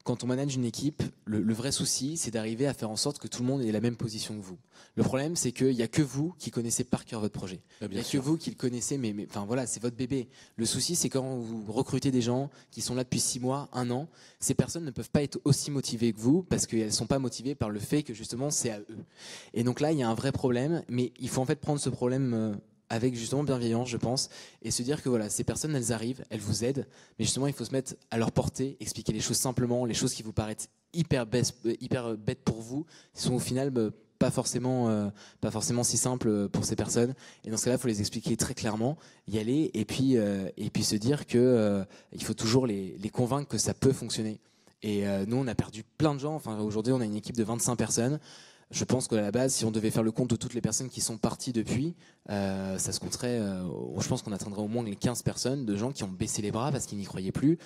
S4: Quand on manage une équipe, le vrai souci, c'est d'arriver à faire en sorte que tout le monde ait la même position que vous. Le problème, c'est qu'il n'y a que vous qui connaissez par cœur votre projet. Il n'y a que vous qui le connaissez, mais enfin voilà, c'est votre bébé. Le souci, c'est quand vous recrutez des gens qui sont là depuis 6 mois, 1 an, ces personnes ne peuvent pas être aussi motivées que vous parce qu'elles ne sont pas motivées par le fait que justement c'est à eux. Et donc là, il y a un vrai problème, mais il faut en fait prendre ce problème avec justement bienveillance, je pense, et se dire que voilà, ces personnes, elles arrivent, elles vous aident, mais justement, il faut se mettre à leur portée, expliquer les choses simplement, les choses qui vous paraissent hyper bêtes pour vous, sont au final pas forcément si simples pour ces personnes. Et dans ce cas-là, il faut les expliquer très clairement, y aller, et puis se dire que il faut toujours les convaincre que ça peut fonctionner. Et nous, on a perdu plein de gens. Enfin, aujourd'hui, on a une équipe de 25 personnes. Je pense qu'à la base, si on devait faire le compte de toutes les personnes qui sont parties depuis, ça se compterait, je pense qu'on atteindrait au moins les 15 personnes de gens qui ont baissé les bras parce qu'ils n'y croyaient plus.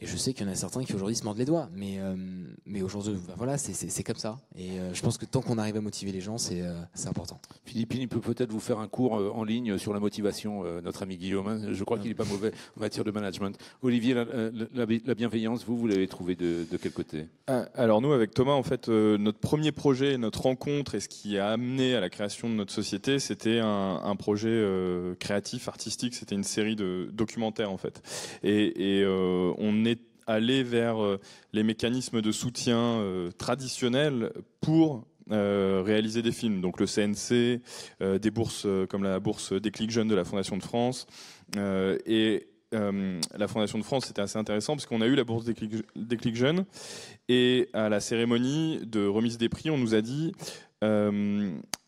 S4: Et je sais qu'il y en a certains qui aujourd'hui se mordent les doigts. Mais aujourd'hui, voilà, c'est comme ça. Et je pense que tant qu'on arrive à motiver les gens, c'est important.
S1: Philippine, il peut peut-être vous faire un cours en ligne sur la motivation, notre ami Guillaume. Hein. Je crois qu'il n'est pas mauvais en matière de management. Olivier, la bienveillance, vous l'avez trouvée de quel côté?
S3: Alors nous, avec Thomas, en fait, notre premier projet, notre rencontre et ce qui a amené à la création de notre société, c'était un projet créatif, artistique. C'était une série de documentaires, en fait. Et on est allé vers les mécanismes de soutien traditionnels pour réaliser des films. Donc le CNC, des bourses comme la bourse Déclic Jeunes de la Fondation de France. La Fondation de France, c'était assez intéressant parce qu'on a eu la bourse Déclic Jeunes et à la cérémonie de remise des prix, on nous a dit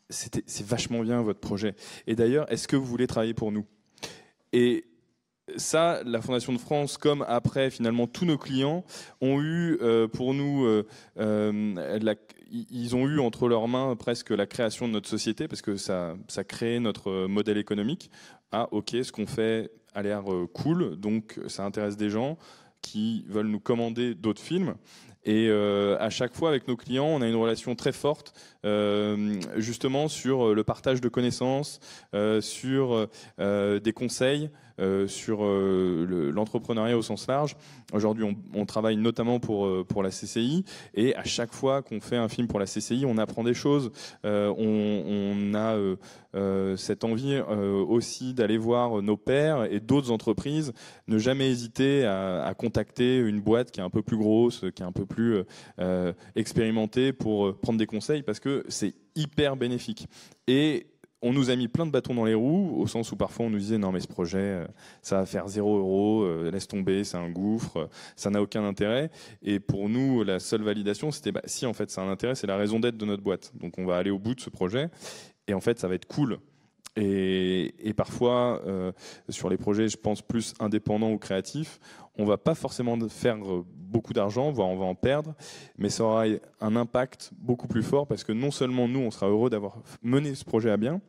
S3: c'est vachement bien votre projet. Et d'ailleurs, est-ce que vous voulez travailler pour nous? Et ça, la Fondation de France, comme après finalement tous nos clients, ont eu pour nous, ils ont eu entre leurs mains presque la création de notre société parce que ça crée notre modèle économique. Ah ok, ce qu'on fait a l'air cool, donc ça intéresse des gens qui veulent nous commander d'autres films. Et à chaque fois, avec nos clients, on a une relation très forte, justement sur le partage de connaissances, sur des conseils, sur l'entrepreneuriat au sens large. Aujourd'hui, on travaille notamment pour la CCI, et à chaque fois qu'on fait un film pour la CCI, on apprend des choses. On a cette envie aussi d'aller voir nos pairs et d'autres entreprises, ne jamais hésiter à contacter une boîte qui est un peu plus grosse, qui est un peu plus expérimentée pour prendre des conseils, parce que c'est hyper bénéfique. Et on nous a mis plein de bâtons dans les roues, au sens où parfois on nous disait non mais ce projet, ça va faire 0 €, laisse tomber, c'est un gouffre, ça n'a aucun intérêt. Et pour nous, la seule validation, c'était si en fait ça a un intérêt, c'est la raison d'être de notre boîte. Donc on va aller au bout de ce projet, et en fait ça va être cool. Et parfois, sur les projets, je pense plus indépendants ou créatifs, on va pas forcément faire beaucoup d'argent, voire on va en perdre, mais ça aura un impact beaucoup plus fort, parce que non seulement nous, on sera heureux d'avoir mené ce projet à bien,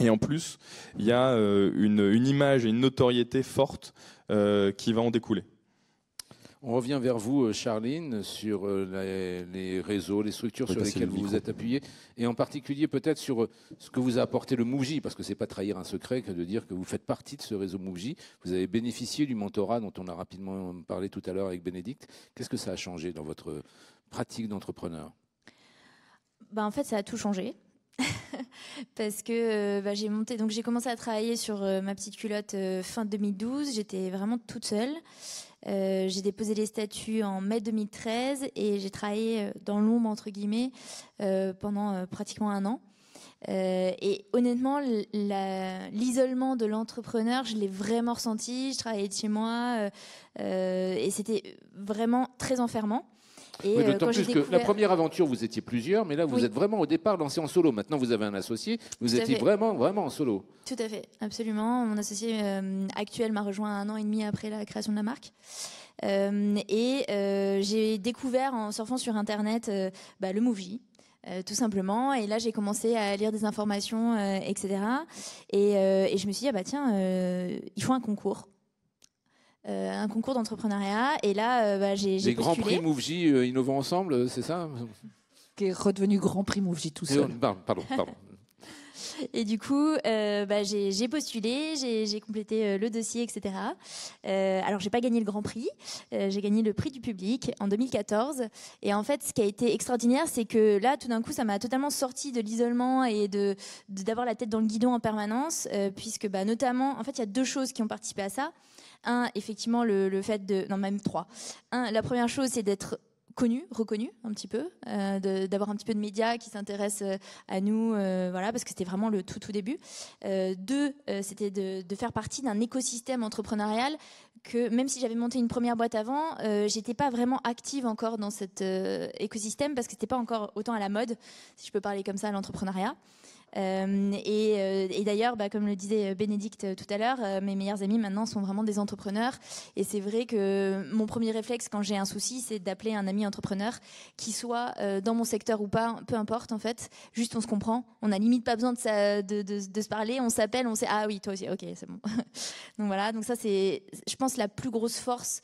S3: et en plus, il y a une image et une notoriété forte qui va en découler.
S1: On revient vers vous, Charline, sur les réseaux, les structures sur lesquelles vous vous êtes appuyé, et en particulier peut-être sur ce que vous a apporté le Mouv'J, parce que c'est pas trahir un secret que de dire que vous faites partie de ce réseau Mouv'J. Vous avez bénéficié du mentorat dont on a rapidement parlé tout à l'heure avec Bénédicte. Qu'est-ce que ça a changé dans votre pratique d'entrepreneur ?
S7: En fait, ça a tout changé. Parce que j'ai commencé à travailler sur ma petite culotte fin 2012. J'étais vraiment toute seule. J'ai déposé les statuts en mai 2013 et j'ai travaillé dans l'ombre entre guillemets pendant pratiquement 1 an. Et honnêtement, l'isolement de l'entrepreneur, je l'ai vraiment ressenti. Je travaillais de chez moi et c'était vraiment très enfermant. Et
S1: oui, d'autant plus que la première aventure, vous étiez plusieurs, mais là, vous êtes vraiment au départ lancé en solo. Maintenant, vous avez un associé, vous étiez vraiment en solo.
S7: Tout à fait, absolument. Mon associé actuel m'a rejoint 1 an et demi après la création de la marque. J'ai découvert en surfant sur Internet le Mouv'J. Tout simplement, et là j'ai commencé à lire des informations, etc. Et je me suis dit il faut un concours. Un concours d'entrepreneuriat, et là j'ai postulé.
S1: Les Grands Prix Mouv'J Innovons Ensemble, c'est ça ?
S8: Qui est redevenu Grand Prix Mouv'J tout seul.
S1: Pardon.
S7: Et du coup, j'ai postulé, j'ai complété le dossier, etc. Alors, j'ai pas gagné le Grand Prix, j'ai gagné le prix du public en 2014. Et en fait, ce qui a été extraordinaire, c'est que là, tout d'un coup, ça m'a totalement sorti de l'isolement et d'avoir la tête dans le guidon en permanence, puisque notamment, en fait, il y a 2 choses qui ont participé à ça. Effectivement, le fait de... Non, même 3. La première chose, c'est d'être reconnu un petit peu, d'avoir un petit peu de médias qui s'intéressent à nous, parce que c'était vraiment le tout début. 2, c'était de faire partie d'un écosystème entrepreneurial que, même si j'avais monté une première boîte avant, j'étais pas vraiment active encore dans cet écosystème, parce que c'était pas encore autant à la mode, si je peux parler comme ça, l'entrepreneuriat. Et d'ailleurs, comme le disait Bénédicte tout à l'heure, mes meilleurs amis maintenant sont vraiment des entrepreneurs. Et c'est vrai que mon premier réflexe quand j'ai un souci, c'est d'appeler un ami entrepreneur, qui soit dans mon secteur ou pas, peu importe en fait. Juste on se comprend, on n'a limite pas besoin de se parler, on s'appelle, on sait ah oui toi aussi, ok c'est bon. Donc voilà, donc ça c'est, je pense, la plus grosse force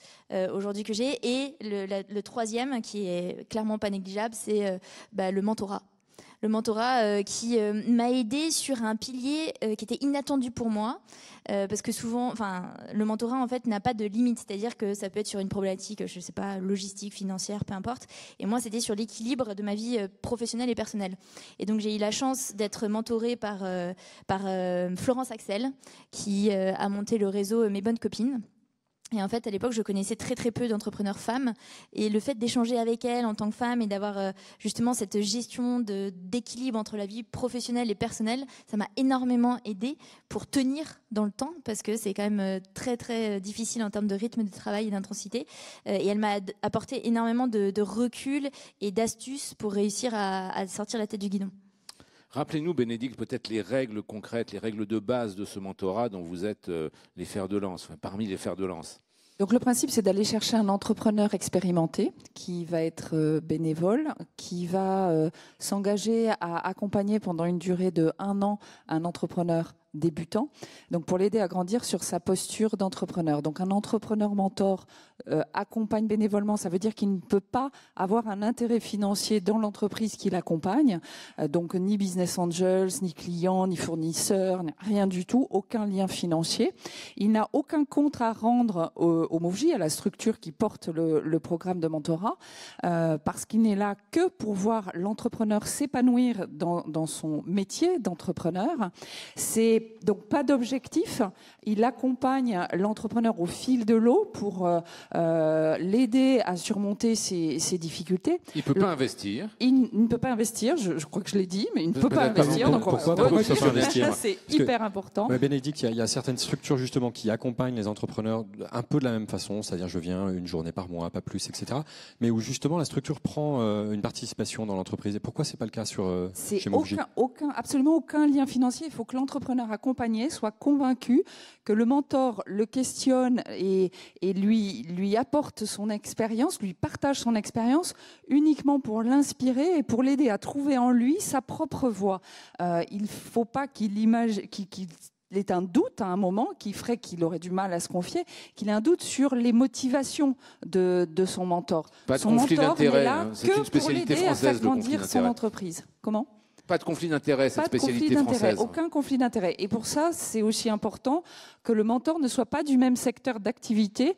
S7: aujourd'hui que j'ai. Et le 3e, qui est clairement pas négligeable, c'est le mentorat. Le mentorat qui m'a aidé sur un pilier qui était inattendu pour moi, parce que souvent, le mentorat en fait n'a pas de limite, c'est-à-dire que ça peut être sur une problématique, je sais pas, logistique, financière, peu importe. Et moi, c'était sur l'équilibre de ma vie professionnelle et personnelle. Et donc j'ai eu la chance d'être mentorée par Florence Axel, qui a monté le réseau Mes Bonnes Copines. Et en fait, à l'époque, je connaissais très très peu d'entrepreneurs femmes, et le fait d'échanger avec elles en tant que femme et d'avoir justement cette gestion d'équilibre entre la vie professionnelle et personnelle, ça m'a énormément aidée pour tenir dans le temps, parce que c'est quand même très très difficile en termes de rythme de travail et d'intensité. Et elle m'a apporté énormément de recul et d'astuces pour réussir à sortir la tête du guidon.
S1: Rappelez-nous, Bénédicte, peut-être les règles concrètes, les règles de base de ce mentorat dont vous êtes les fers de lance, parmi les fers de lance.
S8: Donc le principe, c'est d'aller chercher un entrepreneur expérimenté qui va être bénévole, qui va s'engager à accompagner pendant une durée de 1 an un entrepreneur débutant, donc pour l'aider à grandir sur sa posture d'entrepreneur. Donc un entrepreneur mentor accompagne bénévolement, ça veut dire qu'il ne peut pas avoir un intérêt financier dans l'entreprise qu'il accompagne, donc ni business angels, ni clients, ni fournisseurs, rien du tout, aucun lien financier. Il n'a aucun compte à rendre au MOVJ, à la structure qui porte le programme de mentorat, parce qu'il n'est là que pour voir l'entrepreneur s'épanouir dans son métier d'entrepreneur. C'est donc pas d'objectif. Il accompagne l'entrepreneur au fil de l'eau pour l'aider à surmonter ses difficultés.
S1: Il ne peut pas investir.
S8: Il ne peut pas investir, je crois que je l'ai dit, mais il ne peut pas investir.
S2: Pourquoi il ne peut pas investir?
S8: C'est hyper important.
S2: Bénédicte, il y a certaines structures justement qui accompagnent les entrepreneurs un peu de la même façon, c'est-à-dire je viens une journée par mois, pas plus, etc. Mais où justement la structure prend une participation dans l'entreprise. Et pourquoi c'est pas le cas chez MOVJ?
S8: Absolument aucun lien financier. Il faut que l'entrepreneur accompagné soit convaincu que le mentor le questionne et lui apporte son expérience, lui partage son expérience uniquement pour l'inspirer et pour l'aider à trouver en lui sa propre voie. Il ne faut pas qu'il ait un doute à un moment qui ferait qu'il aurait du mal à se confier, qu'il ait un doute sur les motivations de son mentor.
S1: Pas de
S8: son
S1: conflit
S8: mentor n'est
S1: d'intérêt,
S8: là
S1: hein. C'est une spécialité
S8: pour l'aider à faire
S1: française, le conflit
S8: grandir son
S1: d'intérêt.
S8: entreprise. Comment ?
S1: Pas de conflit d'intérêt, cette spécialité française.
S8: Aucun conflit d'intérêt. Et pour ça, c'est aussi important que le mentor ne soit pas du même secteur d'activité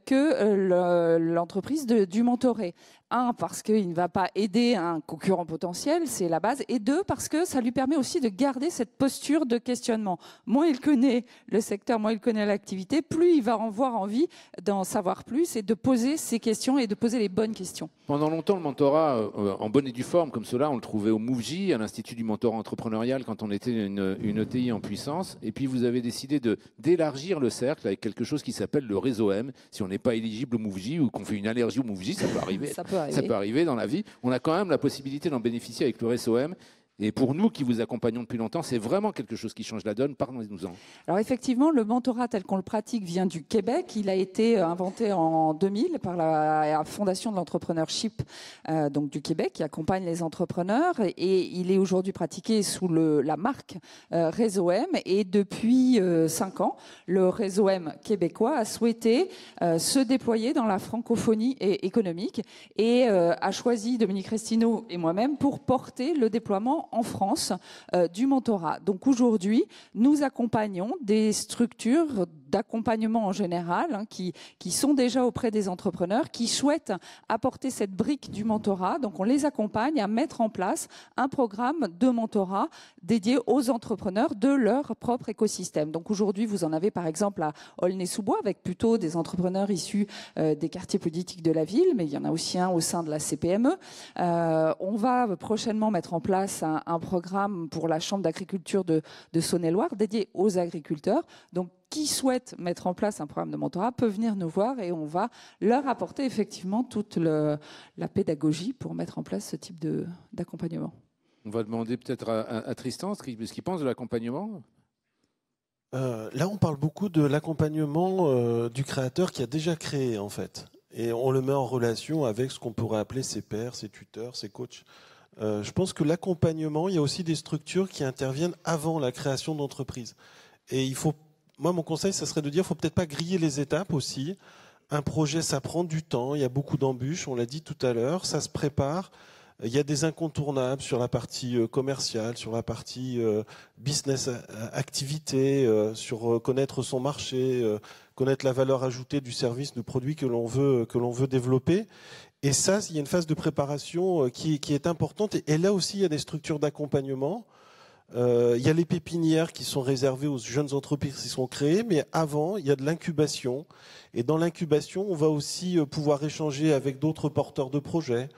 S8: que l'entreprise du mentoré. Un, parce qu'il ne va pas aider un concurrent potentiel, c'est la base. Et deux, parce que ça lui permet aussi de garder cette posture de questionnement. Moins il connaît le secteur, moins il connaît l'activité, plus il va avoir envie d'en savoir plus et de poser ses questions et de poser les bonnes questions.
S1: Pendant longtemps, le mentorat, en bonne et due forme, comme cela, on le trouvait au MOVJ, à l'Institut du mentorat entrepreneurial, quand on était une ETI en puissance. Et puis, vous avez décidé d'élargir le cercle avec quelque chose qui s'appelle le réseau M. Si on n'est pas éligible au MOVJ ou qu'on fait une allergie au MOVJ, ça peut arriver. Ça peut arriver dans la vie. On a quand même la possibilité d'en bénéficier avec le réseau M. Et pour nous qui vous accompagnons depuis longtemps, c'est vraiment quelque chose qui change la donne. Parlez-nous-en.
S8: Alors effectivement, le mentorat tel qu'on le pratique vient du Québec. Il a été inventé en 2000 par la Fondation de l'entrepreneurship donc du Québec, qui accompagne les entrepreneurs. Et il est aujourd'hui pratiqué sous la marque Réseau M. Et depuis 5 ans, le Réseau M québécois a souhaité se déployer dans la francophonie économique et a choisi Dominique Restineau et moi-même pour porter le déploiement en France du mentorat. Donc aujourd'hui, nous accompagnons des structures d'accompagnement en général qui sont déjà auprès des entrepreneurs, qui souhaitent apporter cette brique du mentorat. Donc on les accompagne à mettre en place un programme de mentorat dédié aux entrepreneurs de leur propre écosystème. Donc aujourd'hui, vous en avez par exemple à Aulnay-sous-Bois avec plutôt des entrepreneurs issus des quartiers politiques de la ville, mais il y en a aussi un au sein de la CPME. On va prochainement mettre en place un programme pour la Chambre d'agriculture de Saône-et-Loire dédié aux agriculteurs. Donc, qui souhaite mettre en place un programme de mentorat peut venir nous voir et on va leur apporter effectivement toute la pédagogie pour mettre en place ce type d'accompagnement.
S1: On va demander peut-être à Tristan ce qu'il pense de l'accompagnement.
S9: Là, on parle beaucoup de l'accompagnement du créateur qui a déjà créé, en fait. Et on le met en relation avec ce qu'on pourrait appeler ses pairs, ses tuteurs, ses coachs. Je pense que l'accompagnement, il y a aussi des structures qui interviennent avant la création d'entreprise. Et il faut, moi, mon conseil, ça serait de dire, il ne faut peut-être pas griller les étapes aussi. Un projet, ça prend du temps, il y a beaucoup d'embûches, on l'a dit tout à l'heure, ça se prépare. Il y a des incontournables sur la partie commerciale, sur la partie business activité, sur connaître son marché, connaître la valeur ajoutée du service, du produit que l'on veut développer. Et ça, il y a une phase de préparation qui est importante. Et là aussi, il y a des structures d'accompagnement. Il y a les pépinières qui sont réservées aux jeunes entreprises qui sont créées, mais avant, il y a de l'incubation. Et dans l'incubation, on va aussi pouvoir échanger avec d'autres porteurs de projets.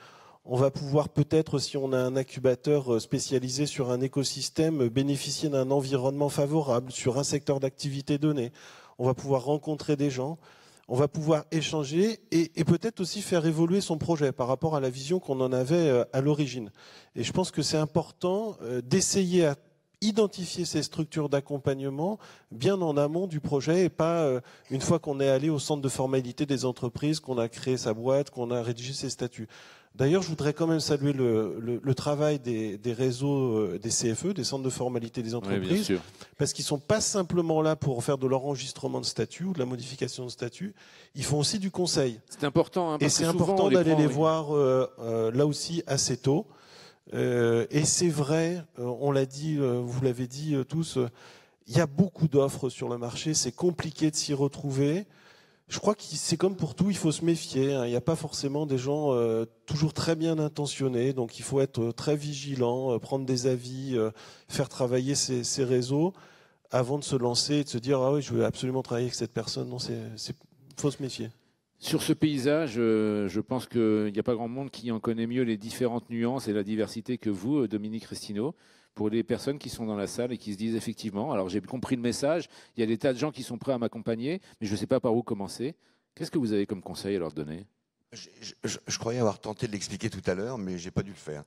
S9: On va pouvoir peut-être, si on a un incubateur spécialisé sur un écosystème, bénéficier d'un environnement favorable sur un secteur d'activité donné. On va pouvoir rencontrer des gens, on va pouvoir échanger et peut-être aussi faire évoluer son projet par rapport à la vision qu'on en avait à l'origine. Et je pense que c'est important d'essayer à identifier ces structures d'accompagnement bien en amont du projet et pas une fois qu'on est allé au centre de formalité des entreprises, qu'on a créé sa boîte, qu'on a rédigé ses statuts. D'ailleurs, je voudrais quand même saluer le travail des réseaux des CFE, des centres de formalité des entreprises, parce qu'ils ne sont pas simplement là pour faire de l'enregistrement de statut ou de la modification de statut, ils font aussi du conseil.
S1: C'est important.
S9: Et c'est important d'aller les voir là aussi assez tôt. Et c'est vrai, on l'a dit, vous l'avez dit tous, il y a beaucoup d'offres sur le marché, c'est compliqué de s'y retrouver. Je crois que c'est comme pour tout, il faut se méfier. Il n'y a pas forcément des gens toujours très bien intentionnés, donc il faut être très vigilant, prendre des avis, faire travailler ces réseaux avant de se lancer et de se dire ah oui, je veux absolument travailler avec cette personne. Non, faut se méfier.
S1: Sur ce paysage, je pense qu'il n'y a pas grand monde qui en connaît mieux les différentes nuances et la diversité que vous, Dominique Restineau. Pour les personnes qui sont dans la salle et qui se disent effectivement, alors j'ai compris le message, il y a des tas de gens qui sont prêts à m'accompagner, mais je ne sais pas par où commencer. Qu'est-ce que vous avez comme conseil à leur donner ?
S10: Je croyais avoir tenté de l'expliquer tout à l'heure, mais je n'ai pas dû le faire.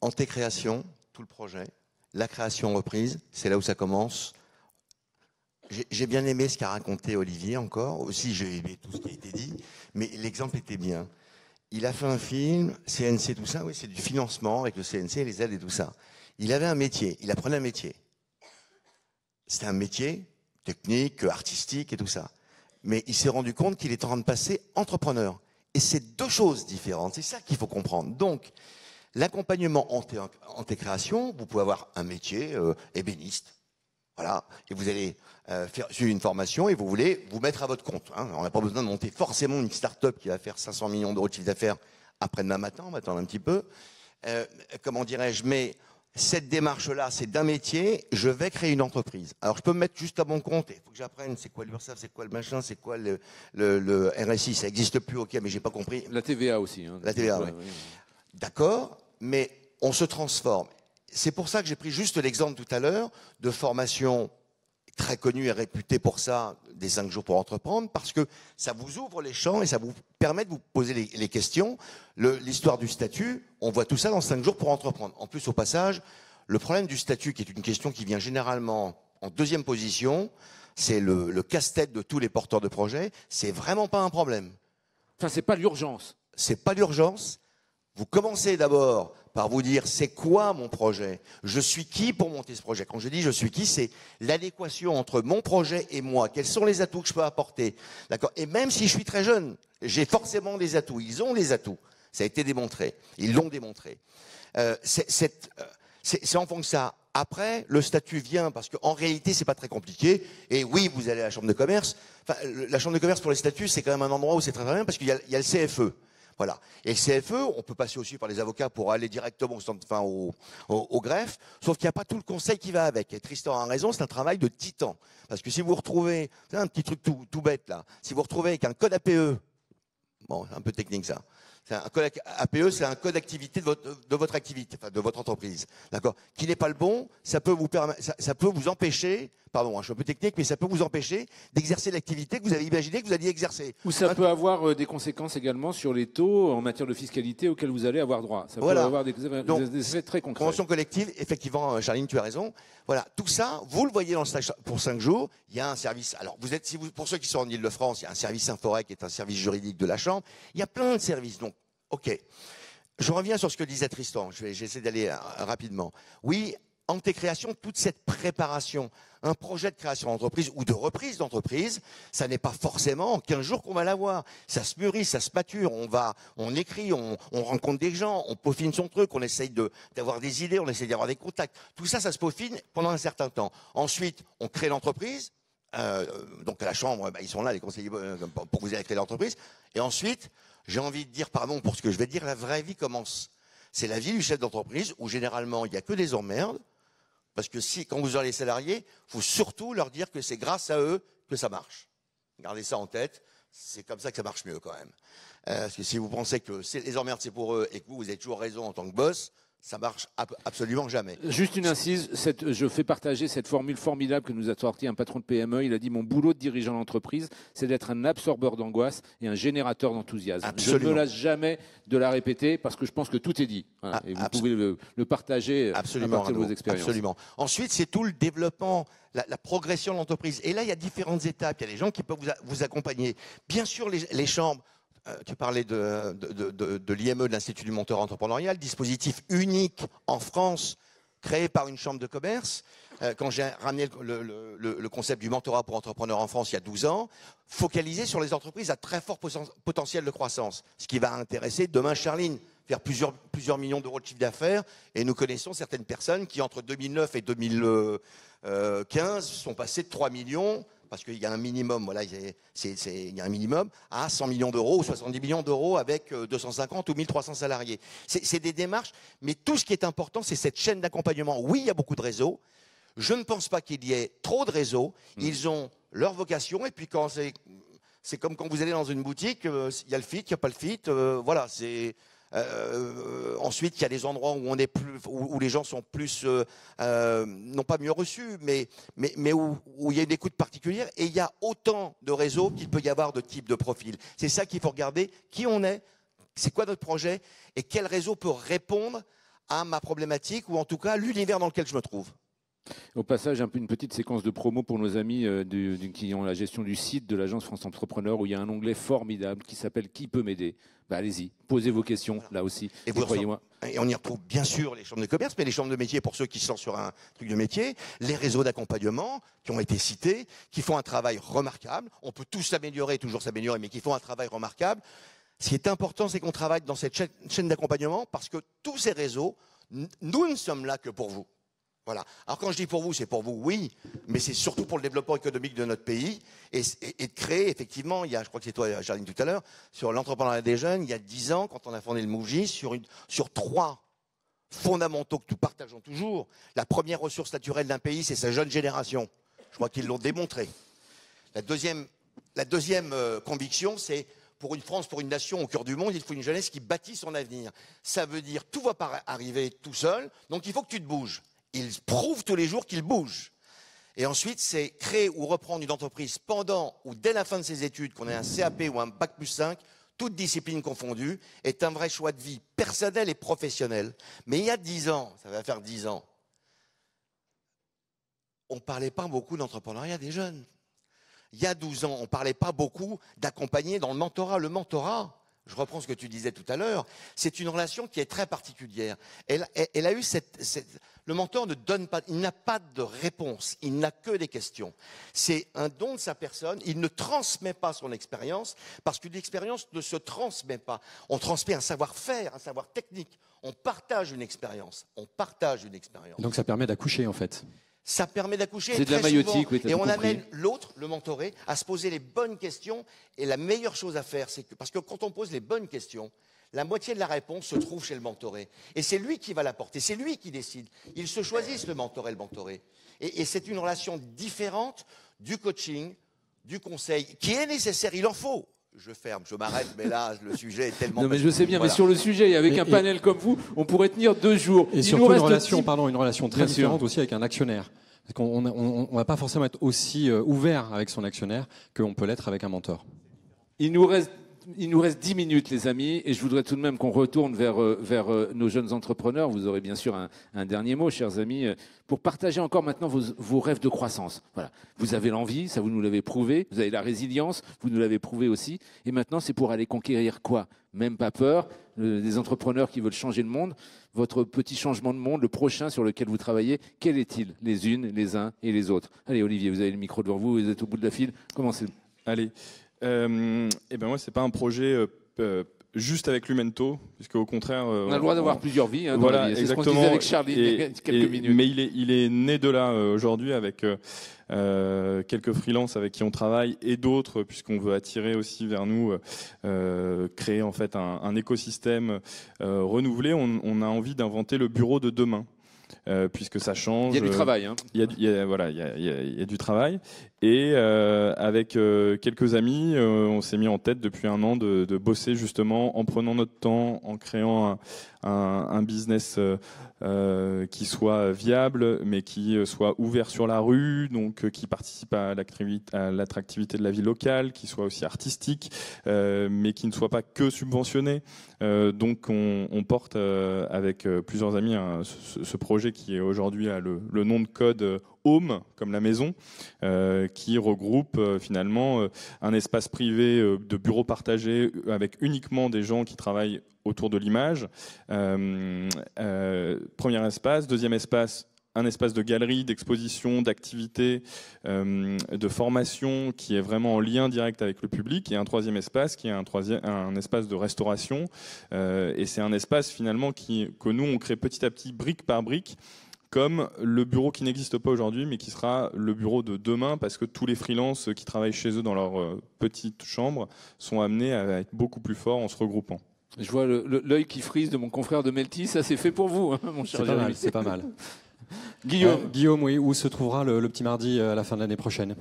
S10: Antécréation, tout le projet, la création reprise, c'est là où ça commence. J'ai bien aimé ce qu'a raconté Olivier encore, aussi j'ai aimé tout ce qui a été dit, mais l'exemple était bien. Il a fait un film, CNC, tout ça, oui, c'est du financement avec le CNC, les aides et tout ça. Il avait un métier, il apprenait un métier. C'était un métier technique, artistique et tout ça. Mais il s'est rendu compte qu'il était en train de passer entrepreneur. Et c'est deux choses différentes, c'est ça qu'il faut comprendre. Donc, l'accompagnement antécréation, vous pouvez avoir un métier ébéniste. Voilà, et vous allez suivre une formation et vous voulez vous mettre à votre compte. Hein. On n'a pas besoin de monter forcément une start-up qui va faire 500 millions d'euros de chiffre d'affaires après-demain matin, on va attendre un petit peu. Comment dirais-je, mais cette démarche-là, c'est d'un métier, je vais créer une entreprise. Alors je peux me mettre juste à mon compte, il faut que j'apprenne c'est quoi l'URSSAF, c'est quoi le machin, c'est quoi le RSI, ça n'existe plus, ok, mais j'ai pas compris.
S1: La TVA aussi. Hein.
S10: La TVA, oui. D'accord, mais on se transforme. C'est pour ça que j'ai pris juste l'exemple tout à l'heure de formation très connue et réputée pour ça, des 5 jours pour entreprendre, parce que ça vous ouvre les champs et ça vous permet de vous poser les questions. L'histoire du statut, on voit tout ça dans 5 jours pour entreprendre. En plus, au passage, le problème du statut, qui est une question qui vient généralement en deuxième position, c'est le casse-tête de tous les porteurs de projets, c'est vraiment pas un problème.
S1: Enfin, c'est pas l'urgence.
S10: C'est pas l'urgence. Vous commencez d'abord par vous dire c'est quoi mon projet ? Je suis qui pour monter ce projet ? Quand je dis je suis qui, c'est l'adéquation entre mon projet et moi. Quels sont les atouts que je peux apporter ? D'accord ? Et même si je suis très jeune, j'ai forcément des atouts. Ils ont des atouts. Ça a été démontré. Ils l'ont démontré. C'est en fond que ça. Après, le statut vient parce qu'en réalité, c'est pas très compliqué. Et oui, vous allez à la chambre de commerce. Enfin, la chambre de commerce pour les statuts, c'est quand même un endroit où c'est très bien parce qu'il y a le CFE. Voilà. Et le CFE, on peut passer aussi par les avocats pour aller directement au greffe, sauf qu'il n'y a pas tout le conseil qui va avec. Et Tristan a raison, c'est un travail de titan. Parce que si vous retrouvez, c'est un petit truc tout bête là, si vous retrouvez avec un code APE, bon, un peu technique ça, un code APE, c'est un code d'activité de votre activité, enfin de votre entreprise, d'accord, qui n'est pas le bon, ça peut vous empêcher, pardon, je suis un peu technique, mais ça peut vous empêcher d'exercer l'activité que vous avez imaginé que vous alliez exercer.
S1: Ou ça peut avoir des conséquences également sur les taux en matière de fiscalité auxquels vous allez avoir droit. Ça
S10: voilà.
S1: peut avoir des effets très concrets.
S10: Convention collective, effectivement, Charline, tu as raison. Voilà, tout ça, vous le voyez dans le stage pour 5 jours. Il y a un service. Alors, pour ceux qui sont en Ile-de-France, il y a un service Inforec qui est un service juridique de la Chambre. Il y a plein de services. Donc, ok. Je reviens sur ce que disait Tristan. J'essaie d'aller rapidement. Oui, antécréation, toute cette préparation, un projet de création d'entreprise ou de reprise d'entreprise, ça n'est pas forcément en 15 jours qu'on va l'avoir. Ça se mûrit, ça se mature, on écrit, on rencontre des gens, on peaufine son truc, on essaye d'avoir des idées, on essaye d'avoir des contacts. Tout ça, ça se peaufine pendant un certain temps. Ensuite, on crée l'entreprise. Donc à la Chambre, ils sont là, les conseillers, pour vous aider créer l'entreprise. Et ensuite, j'ai envie de dire, pardon pour ce que je vais dire, la vraie vie commence. C'est la vie du chef d'entreprise où généralement, il n'y a que des emmerdes. Parce que quand vous aurez les salariés, il faut surtout leur dire que c'est grâce à eux que ça marche. Gardez ça en tête, c'est comme ça que ça marche mieux quand même. Parce que si vous pensez que les emmerdes c'est pour eux et que vous avez toujours raison en tant que boss, ça marche absolument jamais.
S1: Juste une incise, je fais partager cette formule formidable que nous a sorti un patron de PME. Il a dit « Mon boulot de dirigeant d'entreprise, c'est d'être un absorbeur d'angoisse et un générateur d'enthousiasme. » Je ne me lasse jamais de la répéter parce que je pense que tout est dit. Voilà. Et vous pouvez le partager
S10: absolument, à
S1: partir de vos expériences.
S10: Absolument. Ensuite, c'est tout le développement, la progression de l'entreprise. Et là, il y a différentes étapes. Il y a des gens qui peuvent vous accompagner. Bien sûr, les chambres, tu parlais de l'IME, de l'Institut du Monteur Entrepreneurial, dispositif unique en France, créé par une chambre de commerce. Quand j'ai ramené le concept du mentorat pour entrepreneurs en France il y a 12 ans, focalisé sur les entreprises à très fort potentiel de croissance, ce qui va intéresser demain Charline, faire plusieurs millions d'euros de chiffre d'affaires. Et nous connaissons certaines personnes qui, entre 2009 et 2015, sont passées de 3 millions, parce qu'il y a un minimum, voilà, il y a un minimum, à 100 millions d'euros ou 70 millions d'euros avec 250 ou 1300 salariés. C'est des démarches, mais tout ce qui est important, c'est cette chaîne d'accompagnement. Oui, il y a beaucoup de réseaux. Je ne pense pas qu'il y ait trop de réseaux. Ils ont leur vocation. Et puis, quand c'est comme quand vous allez dans une boutique, il y a le fit, il n'y a pas le fit. Voilà, c'est... ensuite, il y a des endroits où où les gens sont plus, non pas mieux reçus, mais où il y a une écoute particulière. Et il y a autant de réseaux qu'il peut y avoir de types de profils. C'est ça qu'il faut regarder. Qui on est, c'est quoi notre projet, et quel réseau peut répondre à ma problématique, ou en tout cas l'univers dans lequel je me trouve.
S1: Au passage, une petite séquence de promo pour nos amis qui ont la gestion du site de l'agence France Entrepreneur, où il y a un onglet formidable qui s'appelle « Qui peut m'aider ?» Allez-y, posez vos questions, là aussi.
S10: Et croyez-moi. Et on y retrouve bien sûr les chambres de commerce, mais les chambres de métier pour ceux qui sont sur un truc de métier, les réseaux d'accompagnement qui ont été cités, qui font un travail remarquable. On peut tous s'améliorer, toujours s'améliorer, mais qui font un travail remarquable. Ce qui est important, c'est qu'on travaille dans cette chaîne d'accompagnement, parce que tous ces réseaux, nous ne sommes là que pour vous. Voilà. Alors quand je dis pour vous, c'est pour vous, oui, mais c'est surtout pour le développement économique de notre pays et de créer, effectivement, je crois que c'est toi, Charline, tout à l'heure, sur l'entrepreneuriat des jeunes, il y a 10 ans, quand on a fondé le MoveJ, sur 3 fondamentaux que nous partageons toujours. La première ressource naturelle d'un pays, c'est sa jeune génération. Je crois qu'ils l'ont démontré. La deuxième conviction, c'est pour une France, pour une nation au cœur du monde, il faut une jeunesse qui bâtit son avenir. Ça veut dire tout va pas arriver tout seul, donc il faut que tu te bouges. Ils prouvent tous les jours qu'ils bougent. Et ensuite, c'est créer ou reprendre une entreprise pendant ou dès la fin de ses études, qu'on ait un CAP ou un Bac+5, toutes disciplines confondues, est un vrai choix de vie personnel et professionnel. Mais il y a 10 ans, ça va faire 10 ans, on ne parlait pas beaucoup d'entrepreneuriat des jeunes. Il y a 12 ans, on ne parlait pas beaucoup d'accompagner dans le mentorat. Le mentorat, je reprends ce que tu disais tout à l'heure, c'est une relation qui est très particulière. Elle a eu le mentor ne donne pas, il n'a pas de réponse, il n'a que des questions. C'est un don de sa personne, il ne transmet pas son expérience, parce qu'une expérience ne se transmet pas. On transmet un savoir-faire, un savoir technique. On partage une expérience.
S2: Donc ça permet d'accoucher, en fait.
S10: Ça permet d'accoucher.
S1: C'est de la maïotique, oui,
S10: et on amène l'autre, le mentoré, à se poser les bonnes questions. Et la meilleure chose à faire, c'est que, parce que quand on pose les bonnes questions, la moitié de la réponse se trouve chez le mentoré. Et c'est lui qui va l'apporter, c'est lui qui décide. Ils se choisissent, le mentoré et le mentoré. Et c'est une relation différente du coaching, du conseil, qui est nécessaire, il en faut. Je ferme, je m'arrête, mais là, le sujet est tellement...
S1: Non, mais je sais bien, voilà. Mais sur le sujet, avec un panel comme vous, on pourrait tenir 2 jours.
S2: Et surtout une relation très différente aussi avec un actionnaire. Parce qu'on ne va pas forcément être aussi ouvert avec son actionnaire qu'on peut l'être avec un mentor.
S1: Il nous reste 10 minutes, les amis, et je voudrais tout de même qu'on retourne vers nos jeunes entrepreneurs. Vous aurez bien sûr un dernier mot, chers amis, pour partager encore maintenant vos rêves de croissance. Voilà. Vous avez l'envie, ça vous nous l'avez prouvé. Vous avez la résilience, vous nous l'avez prouvé aussi. Et maintenant, c'est pour aller conquérir quoi? Même pas peur. Des entrepreneurs qui veulent changer le monde. Votre petit changement de monde, le prochain sur lequel vous travaillez, quel est-il? Les unes, les uns et les autres. Allez, Olivier, vous avez le micro devant vous, vous êtes au bout de la file. Commencez.
S3: Allez. Ben moi, c'est pas un projet juste avec Lumento, puisque au contraire,
S1: on a le droit d'avoir plusieurs vies. Hein,
S3: voilà,
S1: c'est ce qu'on disait avec Charlie il y a quelques minutes.
S3: Mais il est né de là aujourd'hui avec quelques freelances avec qui on travaille et d'autres, puisqu'on veut attirer aussi vers nous, créer en fait un écosystème renouvelé. On a envie d'inventer le bureau de demain. Puisque ça change.
S1: Il y a du travail. Hein.
S3: Il y a du travail. Et avec quelques amis, on s'est mis en tête depuis un an de bosser justement en prenant notre temps, en créant un business qui soit viable, mais qui soit ouvert sur la rue, donc qui participe à l'attractivité de la vie locale, qui soit aussi artistique, mais qui ne soit pas que subventionné. Donc on porte avec plusieurs amis ce projet projet qui aujourd'hui a le nom de code Home, comme la maison, qui regroupe finalement un espace privé de bureaux partagés avec uniquement des gens qui travaillent autour de l'image. Premier espace. Deuxième espace, un espace de galerie, d'exposition, d'activité, de formation qui est vraiment en lien direct avec le public, et un troisième espace qui est un espace de restauration. Et c'est un espace finalement que nous on crée petit à petit, brique par brique, comme le bureau qui n'existe pas aujourd'hui, mais qui sera le bureau de demain, parce que tous les freelances qui travaillent chez eux dans leur petite chambre sont amenés à être beaucoup plus forts en se regroupant.
S1: Je vois l'œil qui frise de mon confrère de Melty, ça c'est fait pour vous, hein, mon cher
S2: C'est pas
S1: Jérémy.
S2: mal, c'est pas mal.
S1: Guillaume.
S2: Guillaume, oui, où se trouvera le petit mardi à la fin de l'année prochaine?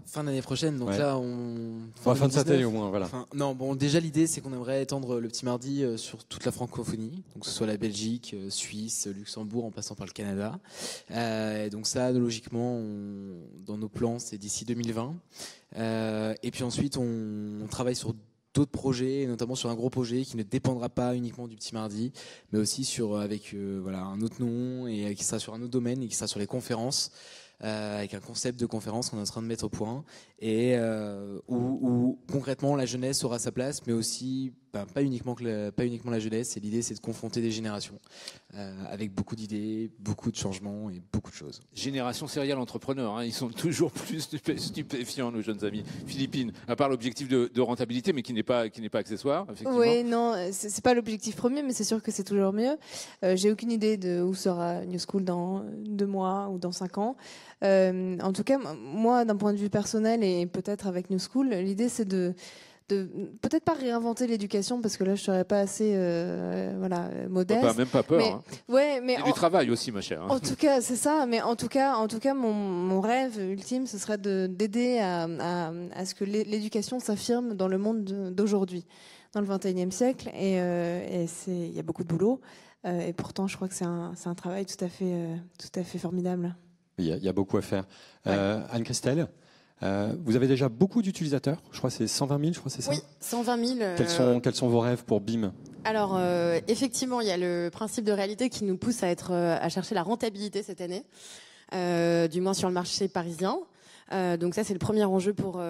S4: Fin d'année prochaine, donc
S2: Ouais.
S4: là,
S2: Fin de cette année au moins, voilà.
S4: Non, bon, déjà l'idée c'est qu'on aimerait étendre le petit mardi sur toute la francophonie, donc que ce soit la Belgique, Suisse, Luxembourg, en passant par le Canada. Et donc ça, logiquement, dans nos plans, c'est d'ici 2020. Et puis ensuite, on travaille sur d'autres projets, notamment sur un gros projet qui ne dépendra pas uniquement du petit mardi, mais aussi avec un autre nom, et qui sera sur un autre domaine, et qui sera sur les conférences, avec un concept de conférence qu'on est en train de mettre au point, et où concrètement la jeunesse aura sa place, mais aussi pas uniquement la jeunesse. Et l'idée, c'est de confronter des générations avec beaucoup d'idées, beaucoup de changements et beaucoup de choses.
S1: Génération serial entrepreneur, hein, ils sont toujours plus stupéfiants, nos jeunes amis philippines, à part l'objectif de rentabilité, mais qui n'est pas accessoire, effectivement.
S5: Oui, non, c'est pas l'objectif premier, mais c'est sûr que c'est toujours mieux. J'ai aucune idée de où sera New School dans 2 mois ou dans 5 ans. En tout cas, moi, d'un point de vue personnel et peut-être avec New School, l'idée c'est de peut-être pas réinventer l'éducation, parce que là je serais pas assez modeste.
S1: Même pas peur.
S5: Mais,
S1: hein.
S5: Ouais, mais
S1: C'est du travail aussi, ma chère. hein.
S5: En tout cas, c'est ça. Mais en tout cas, mon rêve ultime, ce serait d'aider à ce que l'éducation s'affirme dans le monde d'aujourd'hui, dans le 21e siècle. Et il y a beaucoup de boulot. Et pourtant, je crois que c'est un travail tout à fait formidable.
S2: Il y a beaucoup à faire. Anne-Christelle, vous avez déjà beaucoup d'utilisateurs. Je crois que c'est 120 000, je crois que c'est ça.
S6: Oui, 120 000.
S2: Quels sont vos rêves pour BIM?
S6: Alors, effectivement, il y a le principe de réalité qui nous pousse à chercher la rentabilité cette année, du moins sur le marché parisien. Donc ça, c'est le premier enjeu pour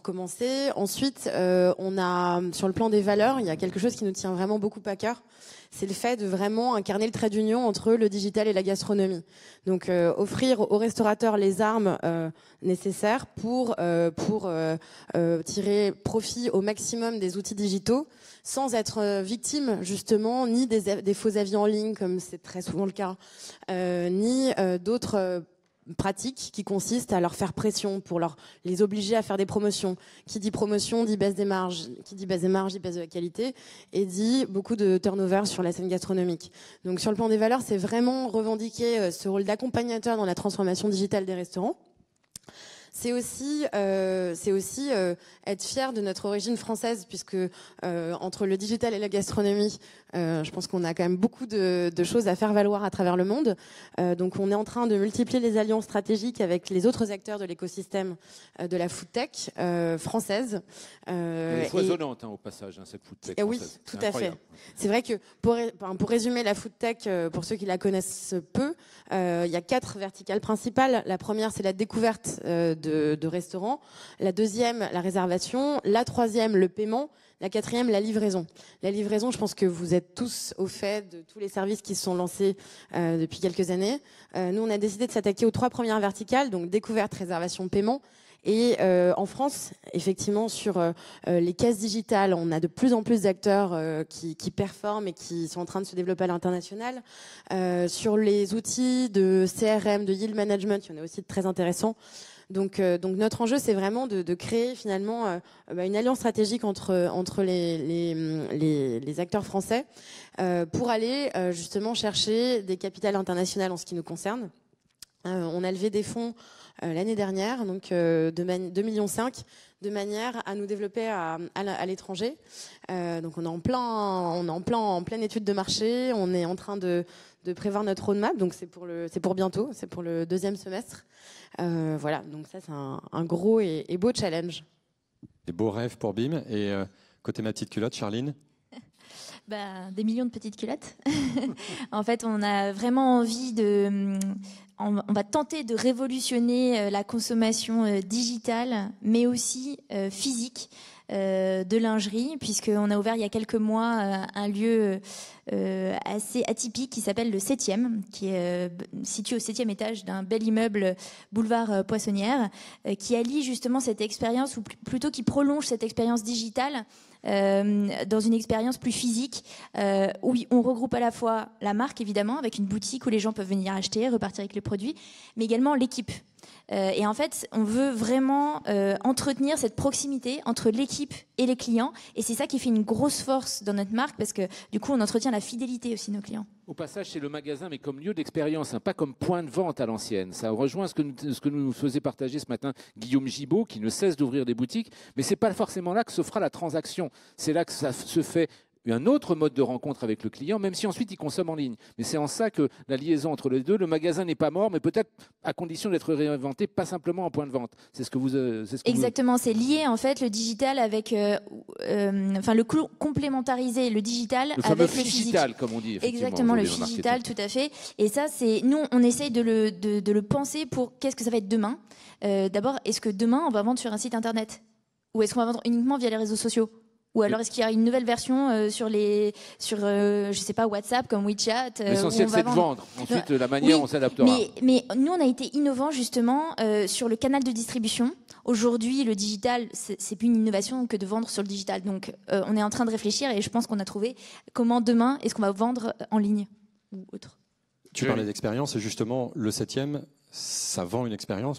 S6: commencer. Ensuite, on a, sur le plan des valeurs, il y a quelque chose qui nous tient vraiment beaucoup à cœur. C'est le fait de vraiment incarner le trait d'union entre le digital et la gastronomie. Donc offrir aux restaurateurs les armes nécessaires pour tirer profit au maximum des outils digitaux, sans être victime justement ni des faux avis en ligne, comme c'est très souvent le cas, ni d'autres pratique qui consiste à leur faire pression pour les obliger à faire des promotions. Qui dit promotion dit baisse des marges, qui dit baisse des marges dit baisse de la qualité, et dit beaucoup de turnover sur la scène gastronomique. Donc sur le plan des valeurs, c'est vraiment revendiquer ce rôle d'accompagnateur dans la transformation digitale des restaurants. C'est aussi être fier de notre origine française, puisque entre le digital et la gastronomie, je pense qu'on a quand même beaucoup de choses à faire valoir à travers le monde. Donc on est en train de multiplier les alliances stratégiques avec les autres acteurs de l'écosystème de la food tech française.
S1: Elle est foisonnante, au passage, cette food tech.
S6: Oui, tout à fait. C'est vrai que pour résumer la food tech, pour ceux qui la connaissent peu, il y a 4 verticales principales. La première, c'est la découverte de restaurants. La deuxième, la réservation. La troisième, le paiement. La quatrième, la livraison. La livraison, je pense que vous êtes tous au fait de tous les services qui se sont lancés depuis quelques années. Nous, on a décidé de s'attaquer aux 3 premières verticales, donc découverte, réservation, paiement. Et en France, effectivement, sur les caisses digitales, on a de plus en plus d'acteurs qui performent et qui sont en train de se développer à l'international. Sur les outils de CRM, de yield management, il y en a aussi de très intéressants. Donc notre enjeu, c'est vraiment de créer finalement une alliance stratégique entre les acteurs français pour aller justement chercher des capitales internationales en ce qui nous concerne. On a levé des fonds l'année dernière, donc 2,5 millions, de manière à nous développer à l'étranger. Donc on est en pleine étude de marché. On est en train de prévoir notre roadmap. Donc c'est pour bientôt, c'est pour le 2e semestre. Voilà, donc ça c'est un gros et beau challenge.
S2: Des beaux rêves pour BIM. Et côté ma petite culotte, Charline?
S7: Des millions de petites culottes. En fait, on a vraiment envie on va tenter de révolutionner la consommation digitale, mais aussi physique de lingerie, puisqu'on a ouvert il y a quelques mois un lieu assez atypique qui s'appelle le 7e, qui est situé au 7e étage d'un bel immeuble boulevard Poissonnière, qui allie justement cette expérience, ou plutôt qui prolonge cette expérience digitale dans une expérience plus physique, où on regroupe à la fois la marque, évidemment, avec une boutique où les gens peuvent venir acheter, repartir avec les produits, mais également l'équipe. Et en fait, on veut vraiment entretenir cette proximité entre l'équipe et les clients. Et c'est ça qui fait une grosse force dans notre marque, parce que du coup, on entretient la fidélité aussi de nos clients.
S1: Au passage, c'est le magasin, mais comme lieu d'expérience, pas comme point de vente à l'ancienne. Ça rejoint ce que nous faisait partager ce matin Guillaume Gibault, qui ne cesse d'ouvrir des boutiques. Mais ce n'est pas forcément là que se fera la transaction. C'est là que ça se fait un autre mode de rencontre avec le client, même si ensuite il consomme en ligne. Mais c'est en ça que la liaison entre les deux, le magasin n'est pas mort, mais peut-être à condition d'être réinventé, pas simplement en point de vente. C'est ce que vous...
S7: Exactement, c'est lié en fait le digital avec... le complémentariser le digital
S1: le
S7: avec le
S1: physique. Digital, comme on dit.
S7: Exactement, le digital, tout à fait. Et ça, nous, on essaye de le penser pour qu'est-ce que ça va être demain. D'abord, est-ce que demain, on va vendre sur un site internet? Ou est-ce qu'on va vendre uniquement via les réseaux sociaux? Ou alors est-ce qu'il y a une nouvelle version sur je sais pas, WhatsApp comme WeChat?
S1: L'essentiel, c'est de vendre. Ensuite, la manière, on s'adaptera.
S7: Mais nous, on a été innovants justement sur le canal de distribution. Aujourd'hui, le digital, c'est plus une innovation que de vendre sur le digital. Donc, on est en train de réfléchir et je pense qu'on a trouvé comment demain est-ce qu'on va vendre en ligne ou autre.
S2: Tu parlais d'expérience et justement, le 7e, ça vend une expérience.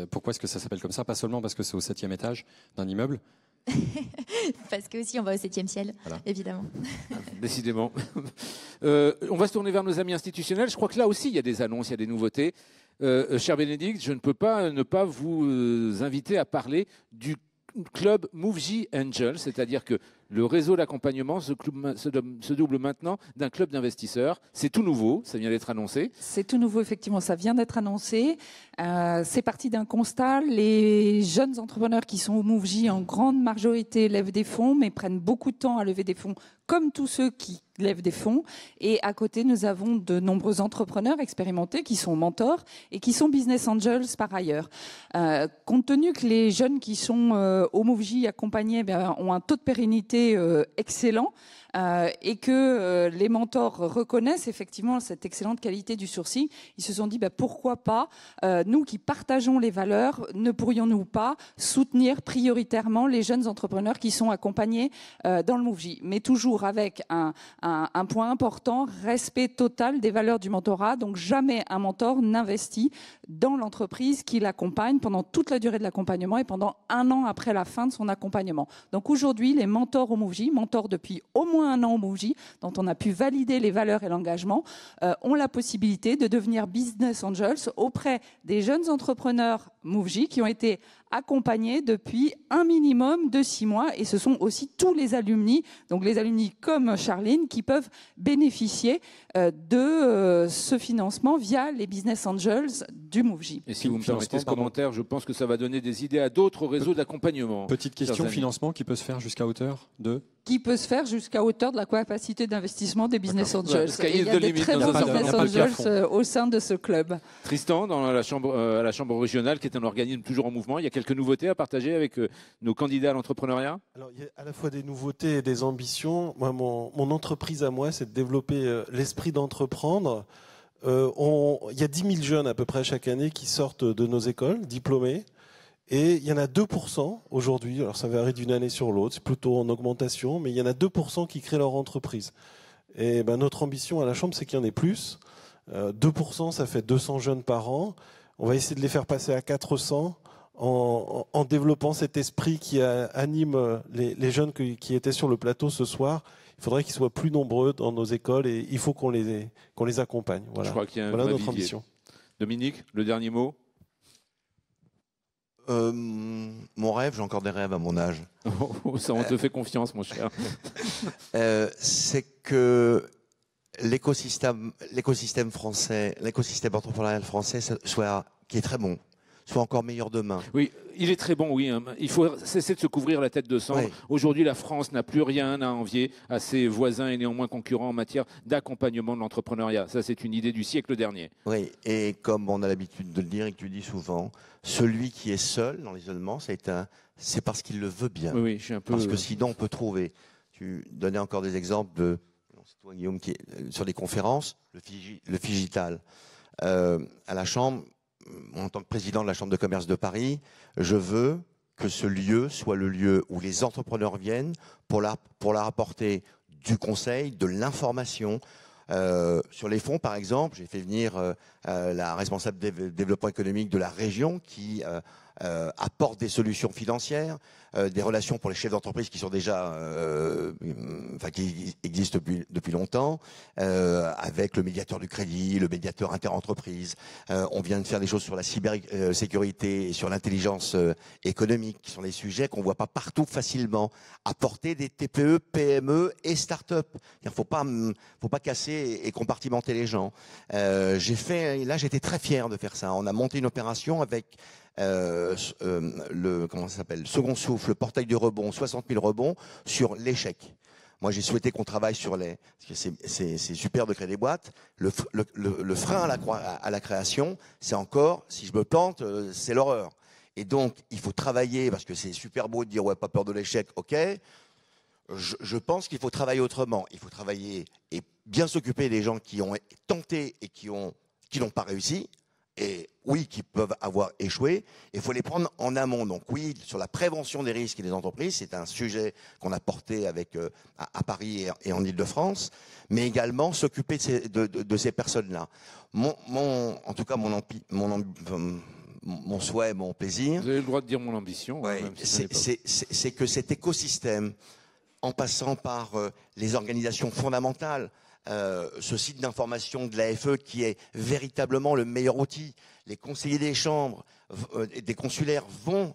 S2: Pourquoi est-ce que ça s'appelle comme ça? Pas seulement parce que c'est au 7e étage d'un immeuble.
S7: Parce que aussi on va au 7e ciel, voilà. Évidemment.
S1: Décidément. On va se tourner vers nos amis institutionnels. Je crois que là aussi il y a des annonces, il y a des nouveautés. Cher Bénédicte, je ne peux pas ne pas vous inviter à parler du club MoveJ Angel, c'est-à-dire que le réseau d'accompagnement se double maintenant d'un club d'investisseurs. C'est tout nouveau, ça vient d'être annoncé.
S8: C'est tout nouveau, effectivement, ça vient d'être annoncé. C'est parti d'un constat. Les jeunes entrepreneurs qui sont au MoveJ, en grande majorité, lèvent des fonds, mais prennent beaucoup de temps à lever des fonds, comme tous ceux qui lèvent des fonds. Et à côté, nous avons de nombreux entrepreneurs expérimentés qui sont mentors et qui sont business angels par ailleurs. Compte tenu que les jeunes qui sont au MoveJ accompagnés ont un taux de pérennité excellent, et que les mentors reconnaissent effectivement cette excellente qualité du sourcing, ils se sont dit pourquoi pas, nous qui partageons les valeurs, ne pourrions-nous pas soutenir prioritairement les jeunes entrepreneurs qui sont accompagnés dans le MoveJ, mais toujours avec un point important, respect total des valeurs du mentorat. Donc jamais un mentor n'investit dans l'entreprise qui l'accompagne pendant toute la durée de l'accompagnement et pendant 1 an après la fin de son accompagnement. Donc aujourd'hui, les mentors au MoveJ, mentors depuis au moins 1 an au MoveJ, dont on a pu valider les valeurs et l'engagement, ont la possibilité de devenir business angels auprès des jeunes entrepreneurs MoveJ qui ont été accompagnés depuis un minimum de 6 mois. Et ce sont aussi tous les alumni, donc les alumni comme Charline, qui peuvent bénéficier de ce financement via les business angels du MoveJ.
S1: Et si vous me permettez ce commentaire, je pense que ça va donner des idées à d'autres réseaux d'accompagnement.
S2: Petite question, financement qui peut se faire jusqu'à hauteur de...
S8: Qui peut se faire jusqu'à hauteur de la capacité d'investissement des business angels.
S1: Ouais, il y a
S8: des très bons business angels au sein de ce club.
S1: Tristan, à la chambre régionale, qui est un organisme toujours en mouvement, il y a quelques nouveautés à partager avec nos candidats à l'entrepreneuriat?
S9: Alors, il y a à la fois des nouveautés et des ambitions. Moi, mon entreprise à moi, c'est de développer l'esprit d'entreprendre. Il y a 10 000 jeunes à peu près chaque année qui sortent de nos écoles, diplômés. Et il y en a 2% aujourd'hui, alors ça varie d'une année sur l'autre, c'est plutôt en augmentation, mais il y en a 2% qui créent leur entreprise. Et notre ambition à la Chambre, c'est qu'il y en ait plus. 2%, ça fait 200 jeunes par an. On va essayer de les faire passer à 400 en développant cet esprit qui anime les jeunes qui étaient sur le plateau ce soir. Il faudrait qu'ils soient plus nombreux dans nos écoles et il faut qu'on les accompagne. Voilà,
S1: je crois qu'il y a
S9: voilà notre ambition.
S1: Dominique, le dernier mot?
S10: Mon rêve, j'ai encore des rêves à mon âge.
S1: Ça, on te fait confiance, mon cher.
S10: C'est que l'écosystème français, l'écosystème entrepreneurial français, qui est très bon, soit encore meilleur demain.
S1: Oui, il est très bon, oui. Il faut cesser de se couvrir la tête de cendre.
S10: Oui.
S1: Aujourd'hui, la France n'a plus rien à envier à ses voisins et néanmoins concurrents en matière d'accompagnement de l'entrepreneuriat. Ça, c'est une idée du siècle dernier.
S10: Oui, et comme on a l'habitude de le dire et que tu dis souvent, celui qui est seul dans l'isolement, c'est parce qu'il le veut bien.
S1: Oui, oui, je suis un peu...
S10: Parce que sinon, on peut trouver. Tu donnais encore des exemples de, c'est toi Guillaume, sur les conférences, le Figital. À la Chambre, en tant que président de la Chambre de commerce de Paris, je veux que ce lieu soit le lieu où les entrepreneurs viennent pour leur apporter du conseil, de l'information. Sur les fonds, par exemple, j'ai fait venir la responsable développement économique de la région qui apporte des solutions financières, des relations pour les chefs d'entreprise qui sont déjà, qui existent depuis longtemps, avec le médiateur du crédit, le médiateur interentreprise. On vient de faire des choses sur la cybersécurité et sur l'intelligence économique, qui sont des sujets qu'on voit pas partout facilement. Apporter des TPE, PME et start-up. Il faut pas casser et compartimenter les gens. J'étais très fier de faire ça. On a monté une opération avec Second Souffle, le portail du rebond, 60 000 rebonds sur l'échec. Moi, j'ai souhaité qu'on travaille sur parce que c'est super de créer des boîtes. Le frein à la création, c'est encore, si je me plante, c'est l'horreur. Et donc, il faut travailler, parce que c'est super beau de dire, ouais, pas peur de l'échec, ok. Je pense qu'il faut travailler autrement. Il faut travailler et bien s'occuper des gens qui ont tenté et qui n'ont pas réussi. Et oui, qui peuvent avoir échoué, il faut les prendre en amont. Donc oui, sur la prévention des risques et des entreprises, c'est un sujet qu'on a porté à Paris et en Ile-de-France, mais également s'occuper de ces personnes-là. En tout cas, mon souhait, mon plaisir...
S1: Vous avez le droit de dire mon ambition.
S10: Ouais, c'est que cet écosystème, en passant par les organisations fondamentales, ce site d'information de l'AFE qui est véritablement le meilleur outil. Les conseillers des chambres, des consulaires vont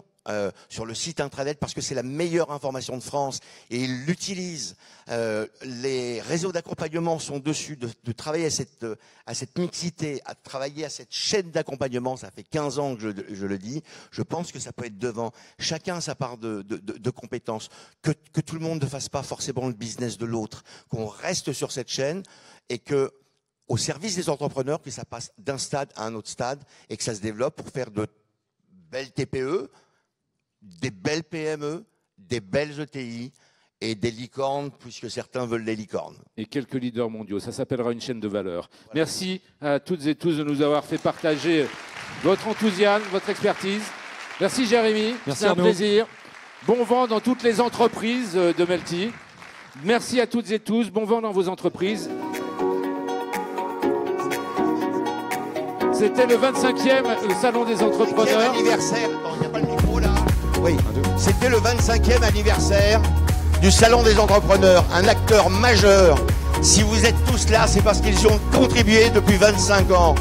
S10: sur le site intranet parce que c'est la meilleure information de France et ils l'utilisent. Les réseaux d'accompagnement sont dessus, de travailler à cette mixité, à travailler à cette chaîne d'accompagnement. Ça fait 15 ans que je le dis. Je pense que ça peut être devant. Chacun a sa part de compétences. Que tout le monde ne fasse pas forcément le business de l'autre. Qu'on reste sur cette chaîne et que au service des entrepreneurs, que ça passe d'un stade à un autre stade et que ça se développe pour faire de belles TPE, des belles PME, des belles ETI et des licornes, puisque certains veulent des licornes.
S1: Et quelques leaders mondiaux. Ça s'appellera une chaîne de valeur. Voilà. Merci à toutes et tous de nous avoir fait partager votre enthousiasme, votre expertise. Merci Jérémy, c'est un plaisir. Bon vent dans toutes les entreprises de Melty. Merci à toutes et tous. Bon vent dans vos entreprises. C'était le 25e Salon des entrepreneurs.
S10: Anniversaire. Attends, il n'y a pas le micro là. Oui, c'était le 25e anniversaire du Salon des entrepreneurs, un acteur majeur. Si vous êtes tous là, c'est parce qu'ils ont contribué depuis 25 ans.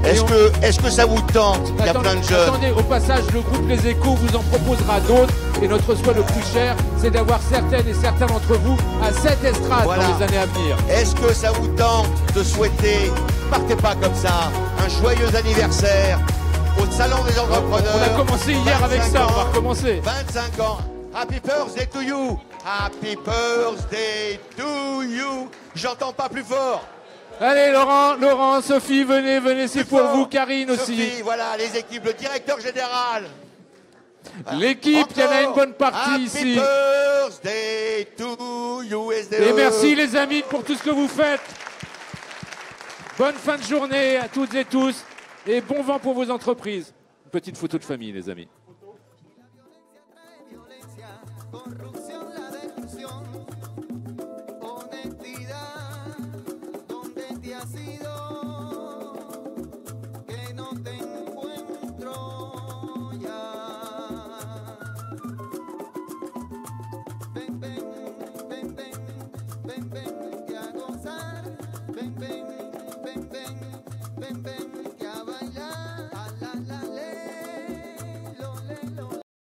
S10: Est-ce que ça vous tente? Il y a plein de jeunes.
S1: Attendez, au passage, le groupe Les Échos vous en proposera d'autres. Et notre souhait le plus cher, c'est d'avoir certaines et certains d'entre vous à cette estrade dans les années à venir.
S10: Est-ce que ça vous tente de souhaiter, partez pas comme ça, un joyeux anniversaire au Salon des entrepreneurs?
S1: On a commencé hier avec ça, on va recommencer.
S10: 25 ans. Happy birthday to you. Happy birthday to you. J'entends pas plus fort.
S1: Allez Laurent, Sophie, venez, c'est pour vous, Karine aussi.
S10: Sophie, voilà, les équipes, le directeur général.
S1: L'équipe, il y en a une bonne partie ici.
S10: Happy birthday to you, SDE.
S1: Et merci les amis pour tout ce que vous faites. Bonne fin de journée à toutes et tous. Et bon vent pour vos entreprises. Une petite photo de famille, les amis.
S11: Ven, ven, ven, ven, ven, ven.